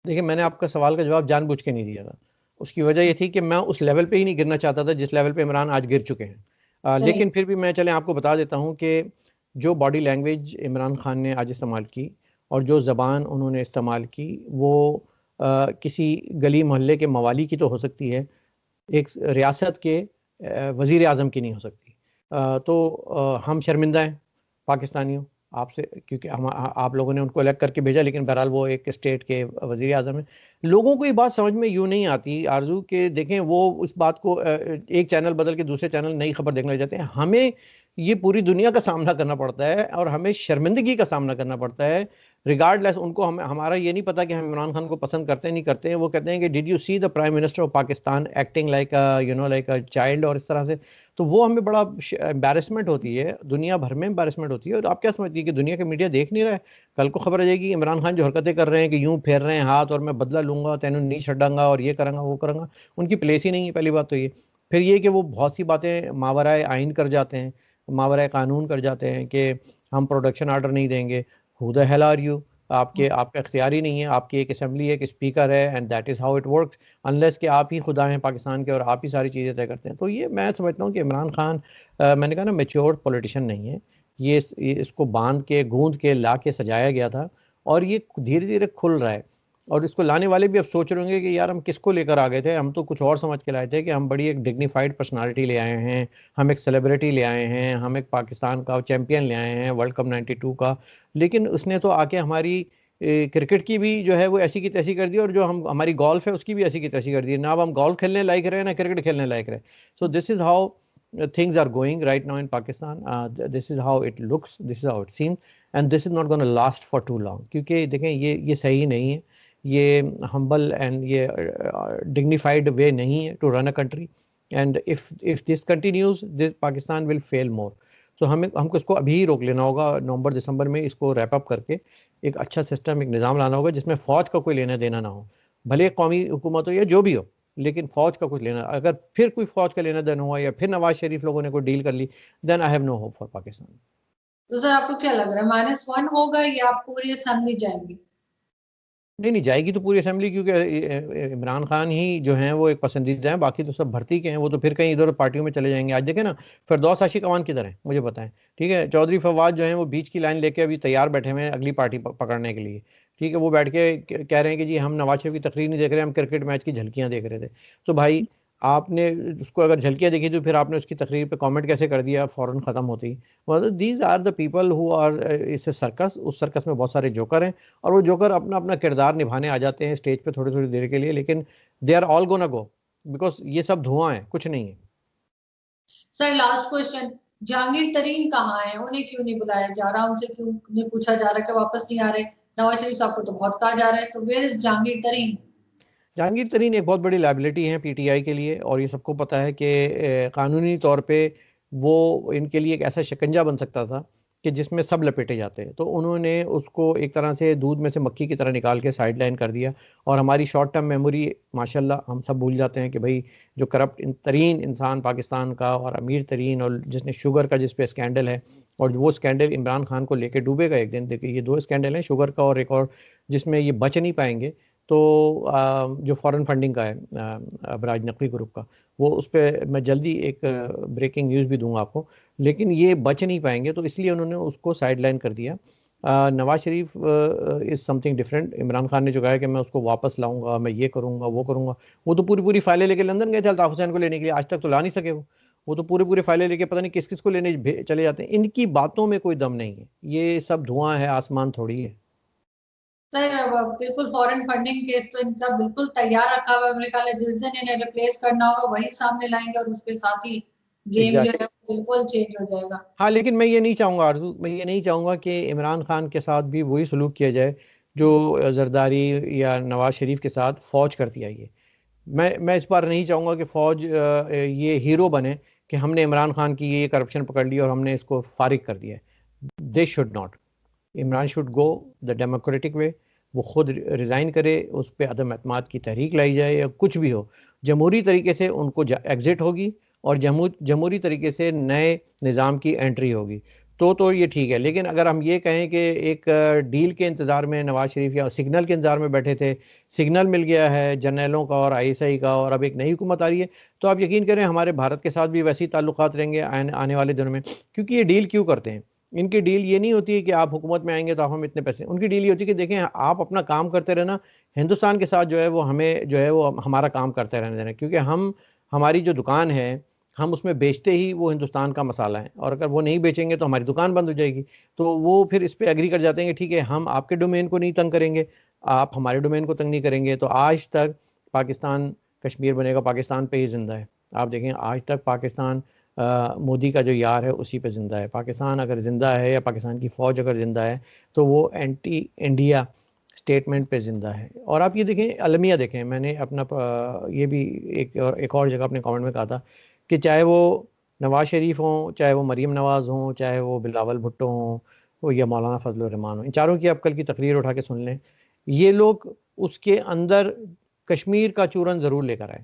देखिए, मैंने आपका सवाल का जवाब जानबूझ के नहीं दिया था। उसकी वजह ये थी कि मैं उस लेवल पे ही नहीं गिरना चाहता था जिस लेवल पे इमरान आज गिर चुके हैं। सही। लेकिन फिर भी मैं, चलें, आपको बता देता हूँ कि जो बॉडी लैंग्वेज इमरान खान ने आज इस्तेमाल की और जो ज़बान उन्होंने इस्तेमाल की, वो किसी गली मोहल्ले के मवाली की तो हो सकती है, एक रियासत के वज़ीर आज़म की नहीं हो सकती। तो हम शर्मिंदा हैं पाकिस्तानियों, आपसे, क्योंकि हम आप लोगों ने उनको इलेक्ट करके भेजा, लेकिन बहरहाल वो एक स्टेट के वजीर आजम है। लोगों को ये बात समझ में यूँ नहीं आती आरजू के, देखें वो उस बात को एक चैनल बदल के दूसरे चैनल नई खबर देखने लग जाते हैं। हमें ये पूरी दुनिया का सामना करना पड़ता है और हमें शर्मिंदगी का सामना करना पड़ता है रिगार्डलेस। उनको हमारा ये नहीं पता कि हम इमरान खान को पसंद करते हैं नहीं करते हैं। वो कहते हैं कि did you see the prime minister of Pakistan acting like like a child, और इस तरह से। तो वो हमें बड़ा एम्बेरसमेंट होती है, दुनिया भर में एम्बेरसमेंट होती है। और आप क्या समझती है कि दुनिया का मीडिया देख नहीं रहा है? कल को खबर आ जाएगी इमरान खान जो हरकतें कर रहे हैं कि यूं फेर रहे हैं हाथ और मैं बदला लूंगा, तेनू नहीं छड़ांगा और ये करूंगा वो करूंगा, उनकी प्लेस ही नहीं है। पहली बात तो ये। फिर ये कि वो बहुत सी बातें मावराए आइन कर जाते हैं, मावराए कानून कर जाते हैं कि हम प्रोडक्शन आर्डर नहीं देंगे। Who the hell are you? आपका इख्तियार ही नहीं है। आपकी एक असेंबली है, एक स्पीकर है, and that is how it works, unless कि आप ही खुदा हैं पाकिस्तान के और आप ही सारी चीज़ें तय करते हैं। तो ये मैं समझता हूँ कि इमरान खान मैंने कहा ना मेच्योर पॉलिटिशियन नहीं है। ये इसको बांध के गूंद के ला के सजाया गया था और ये धीरे धीरे खुल रहा है। और इसको लाने वाले भी अब सोच रहे होंगे कि यार हम किसको लेकर आ गए थे, हम तो कुछ और समझ के लाए थे कि हम बड़ी एक डिग्निफाइड पर्सनालिटी ले आए हैं, हम एक सेलिब्रिटी ले आए हैं, हम एक पाकिस्तान का चैंपियन ले आए हैं वर्ल्ड कप 92 का। लेकिन उसने तो आके हमारी क्रिकेट की भी जो है वो ऐसी की तैसी कर दी, और जो हम हमारी गोल्फ है उसकी भी ऐसी की तैसी कर दी। ना अब हम गोल्फ खेलने लायक रहे ना क्रिकेट खेलने लायक रहे। So this is how things are going right now in Pakistan. This is how it looks, this is how it seems, and this is not going to last for too long. क्योंकि देखें ये सही नहीं है, ये humble and ये dignified way नहीं है to run a country. And if this continues, this Pakistan will fail more. तो हमको इसको अभी ही रोक लेना होगा, नवंबर दिसंबर में इसको रैप अप करके एक अच्छा सिस्टम, एक निज़ाम लाना होगा जिसमें फ़ौज का कोई लेना देना ना हो, भले कौमी हुकूमत हो या जो भी हो, लेकिन फ़ौज का कुछ लेना। अगर फिर कोई फ़ौज का लेना देना हुआ या फिर नवाज शरीफ लोगों ने कोई डील कर ली, then I have no hope for Pakistan. तो सर आपको क्या लग रहा है, -1 होगा या पूरी असेंबली जाएगी? नहीं जाएगी तो पूरी असेंबली, क्योंकि इमरान खान ही जो हैं वो एक पसंदीदा हैं, बाकी तो सब भर्ती के हैं। वो तो फिर कहीं इधर पार्टियों में चले जाएंगे। आज देखें ना, फिरदौस आशिक अवान किधर है मुझे बताएं। ठीक है, चौधरी फवाद जो हैं वो बीच की लाइन लेके अभी तैयार बैठे हुए हैं अगली पार्टी पकड़ने के लिए। ठीक है, वो बैठ के कह रहे हैं कि जी हम नवाज शरीफ की तकरीर नहीं देख रहे, हम क्रिकेट मैच की झलकियाँ देख रहे थे। तो भाई आपने उसको अगर झलकियाँ देखी तो फिर आपने उसकी तकरीर पे कमेंट कैसे कर दिया फ़ौरन ख़त्म होती। मतलब these are the people who are इस सर्कस। उस सर्कस में बहुत सारे जोकर हैं और वो जोकर अपना अपना किरदार निभाने आ जाते हैं स्टेज पे थोड़ी थोड़ी देर के लिए, लेकिन they are all gonna go, because ये सब धुआं है, कुछ नहीं है। सर लास्ट क्वेश्चन, जहांगीर तरीन कहाँ है? उन्हें क्यों नहीं बुलाया जा रहा? उनसे क्यों नहीं पूछा जा रहा कि वापस नहीं आ रहे? नवाज शरीफ साहब को तो बहुत कहा जा रहा है, तो वेयर इज जहांगीर तरीन? जहांगीर तरीन एक बहुत बड़ी लाइबिलिटी है पीटीआई के लिए, और ये सबको पता है कि कानूनी तौर पे वो इनके लिए एक ऐसा शिकंजा बन सकता था कि जिसमें सब लपेटे जाते हैं। तो उन्होंने उसको एक तरह से दूध में से मक्खी की तरह निकाल के साइड लाइन कर दिया। और हमारी शॉर्ट टर्म मेमोरी माशाल्लाह, हम सब भूल जाते हैं कि भाई जो करप्ट तरीन इंसान पाकिस्तान का और अमीर तरीन, और जिसने शुगर का जिस पे स्कैंडल है, और वो स्कैंडल इमरान खान को लेके डूबेगा एक दिन। देखिए ये दो स्कैंडल हैं, शुगर का और एक और, जिसमें ये बच नहीं पाएंगे। तो जो फॉरेन फंडिंग का है अबराज नकवी ग्रुप का, वो उस पर मैं जल्दी एक ब्रेकिंग न्यूज़ भी दूंगा आपको। लेकिन ये बच नहीं पाएंगे, तो इसलिए उन्होंने उसको साइड लाइन कर दिया। Nawaz Sharif is something different. Imran Khan ने जो कहा है कि मैं उसको वापस लाऊंगा, मैं ये करूंगा वो करूंगा, वो तो पूरी पूरी फाइलें लेके लंदन गए थे अल्ताफ हुसैन को लेने के लिए, आज तक तो ला नहीं सके वो तो पूरी पूरी फाइलें लेके पता नहीं किस किस को लेने चले जाते हैं। इनकी बातों में कोई दम नहीं है, ये सब धुआं है, आसमान थोड़ी है। सर बिल्कुल फॉरेन फंडिंग केस तो इनका बिल्कुल तैयार रखा हुआ है। मेरे ख्याल है जिस दिन इन्हें रिप्लेस करना होगा वही सामने लाएंगे और उसके साथ ही गेम जो है बिल्कुल चेंज हो जाएगा। हाँ, लेकिन मैं ये नहीं चाहूँगा आरज़ू, मैं ये नहीं चाहूँगा कि इमरान खान के साथ भी वही सलूक किया जाए जो जरदारी या नवाज शरीफ के साथ फ़ौज करती आई है। मैं इस बार नहीं चाहूँगा कि फ़ौज ये हीरो बने कि हमने इमरान खान की ये करप्शन पकड़ ली और हमने इसको फारिग कर दिया है। They should not. Imran should go the democratic वे। वो खुद रिज़ाइन करे, उस पर अदम एतमाद की तहरीक लाई जाए या कुछ भी हो, जमहूरी तरीके से उनको एग्ज़िट होगी और जमहूरी तरीके से नए निज़ाम की एंट्री होगी। तो ये ठीक है। लेकिन अगर हम ये कहें कि एक डील के इंतज़ार में नवाज शरीफ या सिग्नल के इंतज़ार में बैठे थे, सिग्नल मिल गया है जर्नलों का और आईएसआई का और अब एक नई हुकूमत आ रही है, तो आप यकीन करें हमारे भारत के साथ भी वैसे ही ताल्लुकात रहेंगे आने वाले दिनों में। क्योंकि ये डील क्यों करते हैं? इनकी डील ये नहीं होती है कि आप हुकूमत में आएंगे तो आप हम इतने पैसे, उनकी डील ये होती है कि देखें आप अपना काम करते रहना, हिंदुस्तान के साथ जो है वो हमें जो है वो हमारा काम करते रहने देना। क्योंकि हमारी जो दुकान है, हम उसमें बेचते ही वो हिंदुस्तान का मसाला है, और अगर वो नहीं बेचेंगे तो हमारी दुकान बंद हो जाएगी। तो वो फिर इस पे एग्री कर जाते हैं कि ठीक है, हम आपके डोमेन को नहीं तंग करेंगे, आप हमारे डोमेन को तंग नहीं करेंगे। तो आज तक पाकिस्तान कश्मीर बनेगा पाकिस्तान पे ही जिंदा है। आप देखें आज तक पाकिस्तान मोदी का जो यार है उसी पे जिंदा है। पाकिस्तान अगर जिंदा है या पाकिस्तान की फ़ौज अगर जिंदा है तो वो एंटी इंडिया स्टेटमेंट पे जिंदा है। और आप ये देखें, अलमिया देखें, मैंने अपना ये भी एक और जगह अपने कमेंट में कहा था कि चाहे वो नवाज शरीफ हों, चाहे वो मरीम नवाज़ हों, चाहे वो बिलावल भुट्टो हों, वो या मौलाना फजल रहमान हों, इन चारों की आप कल की तकरीर उठा के सुन लें, ये लोग उसके अंदर कश्मीर का चूरन ज़रूर लेकर आए।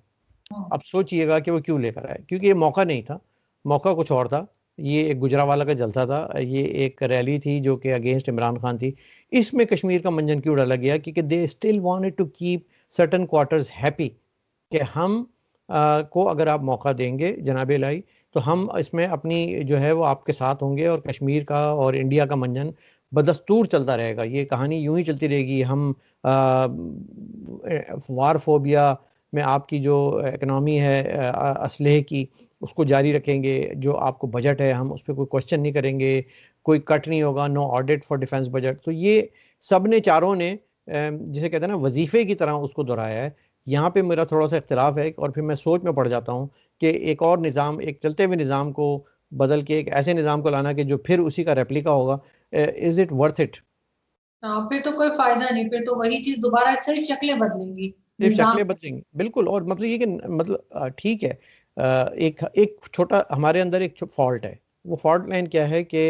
अब सोचिएगा कि वो क्यों लेकर आए, क्योंकि ये मौका नहीं था, मौका कुछ और था। ये एक गुजरावाला का जलसा था, ये एक रैली थी जो कि अगेंस्ट इमरान खान थी। इसमें कश्मीर का मंजन क्यों डाला गया? क्योंकि they still wanted to keep certain quarters happy, कि हम को अगर आप मौका देंगे जनाब इलाही, तो हम इसमें अपनी जो है वो आपके साथ होंगे, और कश्मीर का और इंडिया का मंजन बदस्तूर चलता रहेगा। ये कहानी यूं ही चलती रहेगी। हम वार फोबिया में आपकी जो इकनॉमी है असलहे की, उसको जारी रखेंगे। जो आपको बजट है हम उस पर कोई क्वेश्चन नहीं करेंगे, कोई कट नहीं होगा, no audit for defence budget. तो ये सब ने, चारों ने जिसे कहते हैं ना वजीफे की तरह उसको दोहराया है। यहाँ पे मेरा थोड़ा सा इख्तिलाफ है, और फिर मैं सोच में पड़ जाता हूँ कि एक और निज़ाम, एक चलते हुए निज़ाम को बदल के एक ऐसे निज़ाम को लाना कि जो फिर उसी का रेप्लिका होगा, इज़ इट वर्थ इट? फिर तो कोई फायदा नहीं, फिर तो वही चीज दोबारा सिर्फ शक्लें बदलेंगी, सिर्फ निजाम। शक्लें बदलेंगी, बिल्कुल। और मतलब ये कि मतलब ठीक है, एक एक छोटा हमारे अंदर एक फॉल्ट है। वो फॉल्ट लाइन क्या है कि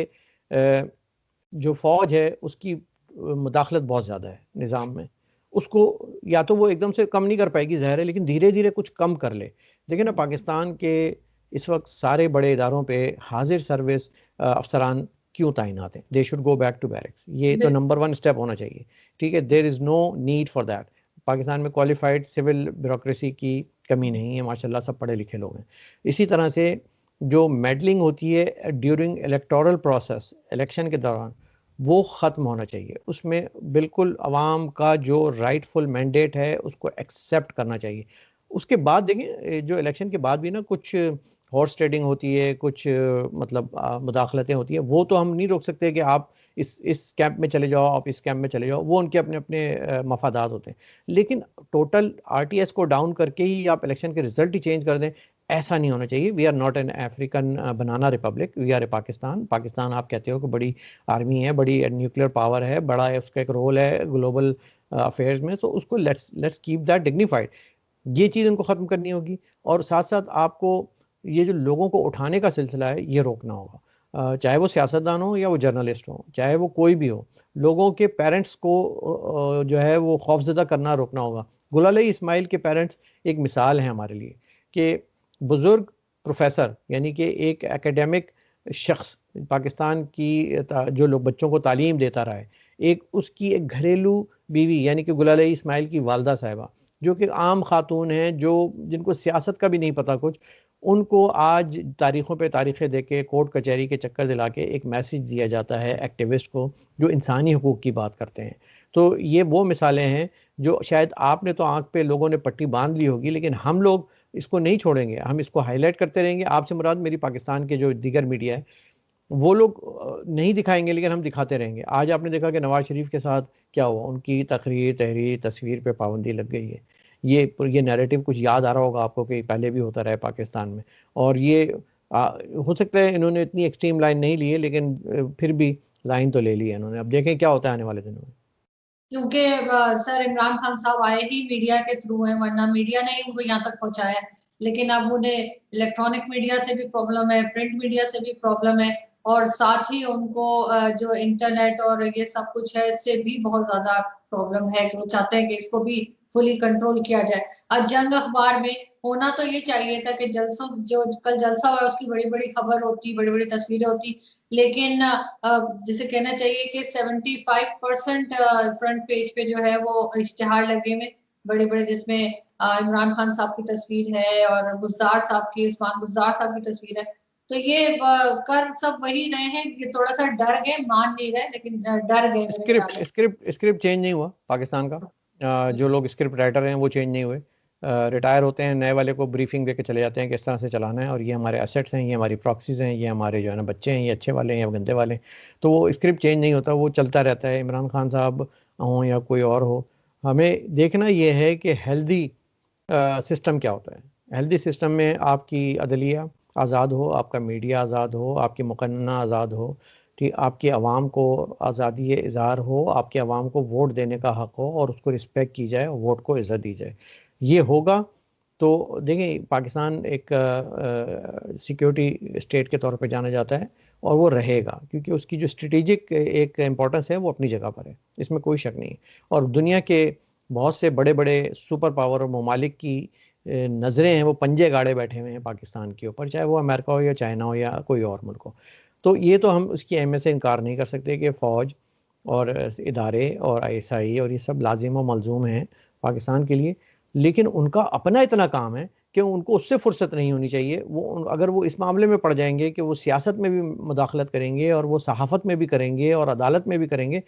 जो फौज है उसकी मुदाखलत बहुत ज़्यादा है निज़ाम में। उसको या तो वो एकदम से कम नहीं कर पाएगी, ज़ाहिर है, लेकिन धीरे धीरे कुछ कम कर ले। देखिए ना, पाकिस्तान के इस वक्त सारे बड़े इदारों पे हाजिर सर्विस अफसरान क्यों तैनात हैं? They should go back to barracks. ये तो नंबर वन स्टेप होना चाहिए। ठीक है, there is no need for that. Pakistan में क्वालिफाइड सिविल ब्यूरोक्रेसी की कमी नहीं है, माशाल्लाह सब पढ़े लिखे लोग हैं। इसी तरह से जो मेडलिंग होती है ड्यूरिंग इलेक्टोरल प्रोसेस, इलेक्शन के दौरान, वो ख़त्म होना चाहिए। उसमें बिल्कुल अवाम का जो राइटफुल मैंडेट है उसको एक्सेप्ट करना चाहिए। उसके बाद देखें, जो इलेक्शन के बाद भी ना कुछ हॉर्स ट्रेडिंग होती है, कुछ मतलब मुदाखलतें होती हैं, वो तो हम नहीं रोक सकते कि आप इस कैंप में चले जाओ, आप इस कैंप में चले जाओ, वो उनके अपने अपने मफादात होते हैं। लेकिन टोटल आरटीएस को डाउन करके ही आप इलेक्शन के रिजल्ट ही चेंज कर दें, ऐसा नहीं होना चाहिए। We are not an African banana republic, we are a Pakistan. Pakistan आप कहते हो कि बड़ी आर्मी है, बड़ी न्यूक्लियर पावर है, बड़ा है, उसका एक रोल है ग्लोबल अफेयर्स में, तो उसको let's let's keep that dignified. ये चीज़ उनको ख़त्म करनी होगी। और साथ साथ आपको ये जो लोगों को उठाने का सिलसिला है ये रोकना होगा। चाहे वो सियासतदान हो या वो जर्नलिस्ट हो, चाहे वो कोई भी हो, लोगों के पेरेंट्स को जो है वो खौफजदा करना रोकना होगा। गुलाम अली इस्माइल के पेरेंट्स एक मिसाल हैं हमारे लिए, कि बुज़ुर्ग प्रोफेसर, यानी कि एक एकेडमिक शख्स पाकिस्तान की जो लोग बच्चों को तालीम देता रहा है, एक उसकी एक घरेलू बीवी यानी कि गुलाम अली इस्माइल की वालदा साहिबा, जो कि आम खातून हैं, जो जिनको सियासत का भी नहीं पता कुछ, उनको आज तारीखों पे तारीखें दे के कोर्ट कचहरी के चक्कर दिला के एक मैसेज दिया जाता है एक्टिविस्ट को, जो इंसानी हकूक़ की बात करते हैं। तो ये वो मिसालें हैं जो शायद आपने तो आँख पे लोगों ने पट्टी बांध ली होगी, लेकिन हम लोग इसको नहीं छोड़ेंगे, हम इसको हाईलाइट करते रहेंगे। आपसे मुराद मेरी पाकिस्तान के जो दीगर मीडिया है, वो लोग नहीं दिखाएंगे, लेकिन हम दिखाते रहेंगे। आज आपने देखा कि नवाज शरीफ के साथ क्या हुआ, उनकी तकरीर, तहरीर, तस्वीर पे पाबंदी लग गई है। ये नैरेटिव कुछ याद आ रहा होगा आपको कि पहले भी होता रहा है पाकिस्तान में। और ये हो सकता है इन्होंने इतनी एक्सट्रीम लाइन नहीं ली है, लेकिन फिर भी लाइन तो ले ली है इन्होंने। अब देखें क्या होता है आने वाले दिनों में। क्योंकि सर इमरान खान साहब आए ही मीडिया के थ्रू है, वरना मीडिया ने ही उनको यहाँ तक पहुंचाया है। लेकिन अब उन्हें इलेक्ट्रॉनिक मीडिया से भी प्रॉब्लम है, प्रिंट मीडिया से भी प्रॉब्लम है, और साथ ही उनको जो इंटरनेट और ये सब कुछ है इससे भी बहुत ज्यादा प्रॉब्लम है। वो चाहते हैं कि इसको भी फुली कंट्रोल किया जाए। आज जंग अखबार में होना तो ये चाहिए था कि जलसों जो कल जलसा हुआ उसकी बड़ी बड़ी खबर होती, बड़ी बड़ी तस्वीरें होती, लेकिन जिसे कहना चाहिए कि 75% फ्रंट पेज पे जो है वो इश्तिहार लगे में बड़े बड़े, जिसमें इमरान खान साहब की तस्वीर है और बुज़दार साहब की, उस्मान बुज़दार साहब की तस्वीर है। तो ये कर सब वही रहे हैं, ये थोड़ा सा डर गए, मान नहीं रहे, लेकिन डर गए मेरे ख्याल स्क्रिप्ट स्क्रिप्ट स्क्रिप्ट चेंज नहीं हुआ पाकिस्तान का। जो लोग स्क्रिप्ट राइटर हैं वो चेंज नहीं हुए। रिटायर होते हैं, नए वाले को ब्रीफिंग दे के चले जाते हैं कि इस तरह से चलाना है और ये हमारे एसेट्स हैं, ये हमारी प्रॉक्सीज हैं, ये हमारे जो है ना बच्चे हैं, ये अच्छे वाले हैं या गंदे वाले हैं। तो वो स्क्रिप्ट चेंज नहीं होता, वो चलता रहता है। इमरान खान साहब हों या कोई और हो, हमें देखना ये है कि हेल्दी सिस्टम क्या होता है। हेल्दी सिस्टम में आपकी अदलिया आज़ाद हो, आपका मीडिया आज़ाद हो, आपकी मुकन्ना आज़ाद हो, ठीक, आपकी आवाम को आज़ादी इज़हार हो, आपकी आवाम को वोट देने का हक़ हो और उसको रिस्पेक्ट की जाए और वोट को इज़्ज़त दी जाए। ये होगा तो देखें, पाकिस्तान एक सिक्योरिटी स्टेट के तौर पे जाना जाता है और वो रहेगा, क्योंकि उसकी जो स्ट्रेटेजिक एक इम्पोर्टेंस है वो अपनी जगह पर है, इसमें कोई शक नहीं। और दुनिया के बहुत से बड़े बड़े सुपर पावर और ममालिक की नज़रें हैं, वो पंजे गाड़े बैठे हुए हैं पाकिस्तान के ऊपर, चाहे वो अमेरिका हो या चाइना हो या कोई और मुल्क हो। तो ये तो हम उसकी अहमियत से इनकार नहीं कर सकते कि फ़ौज और इदारे और ISI और ये सब लाजिम व मलजूम हैं पाकिस्तान के लिए, लेकिन उनका अपना इतना काम है कि उनको उससे फुर्सत नहीं होनी चाहिए। वो अगर वो इस मामले में पड़ जाएंगे कि वो सियासत में भी मुदाखलत करेंगे और वो सहाफ़त में भी करेंगे और अदालत में भी करेंगे,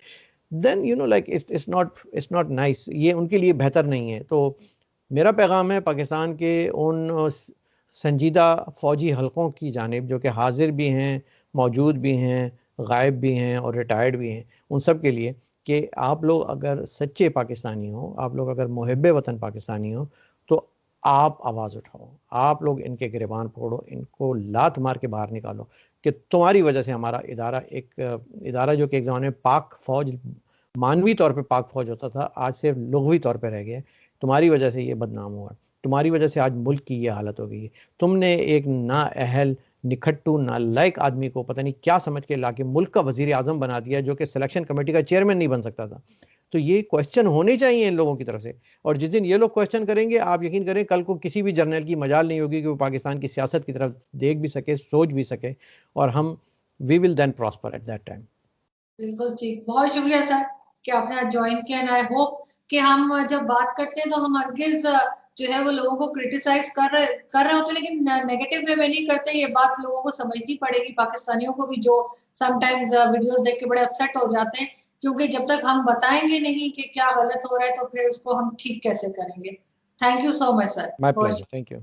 then you know like it's not nice, ये उनके लिए बेहतर नहीं है। तो मेरा पैगाम है पाकिस्तान के उन संजीदा फ़ौजी हलकों की जानिब जो कि हाजिर भी हैं, मौजूद भी हैं, गायब भी हैं और रिटायर्ड भी हैं, उन सब के लिए कि आप लोग अगर सच्चे पाकिस्तानी हो, आप लोग अगर मुहिब्बे वतन पाकिस्तानी हो, तो आप आवाज़ उठाओ, आप लोग इनके गिरबान फोड़ो, इनको लात मार के बाहर निकालो कि तुम्हारी वजह से हमारा इदारा इदारा जो कि एक ज़माने में पाक फ़ौज, मानवी तौर पे पाक फ़ौज होता था, आज सिर्फ लुग़वी तौर पे रह गया है। तुम्हारी वजह से ये बदनाम हुआ, तुम्हारी वजह से आज मुल्क की ये हालत हो गई है। तुमने एक नाअहल, निखट्टू, नालायक आदमी को पता नहीं क्या समझ के लाके मुल्क का वज़ीर आज़म बना दिया, जो कि सिलेक्शन कमेटी का चेयरमैन नहीं बन सकता था। तो ये क्वेश्चन होने चाहिए इन लोगों की तरफ से, और जिस दिन ये लोग क्वेश्चन करेंगे, आप यकीन करें कल को किसी भी जर्नल की मजाल नहीं होगी कि वो पाकिस्तान की सियासत की तरफ देख भी सके, सोच भी सके, और हम we will then prosper at that time. बिल्कुल ठीक, बहुत शुक्रिया सर कि आपने आज ज्वाइन किया। एंड आई होप कि हम जब बात करते हैं तो हम हरगिज जो है वो लोगों को क्रिटिसाइज कर रहे होते, लेकिन नेगेटिव वे में नहीं करते। ये बात लोगों को समझनी पड़ेगी, पाकिस्तानियों को भी, जो समटाइम्स वीडियोस देख के बड़े अपसेट हो जाते हैं, क्योंकि जब तक हम बताएंगे नहीं कि क्या गलत हो रहा है तो फिर उसको हम ठीक कैसे करेंगे। Thank you so much sir. My pleasure, thank you.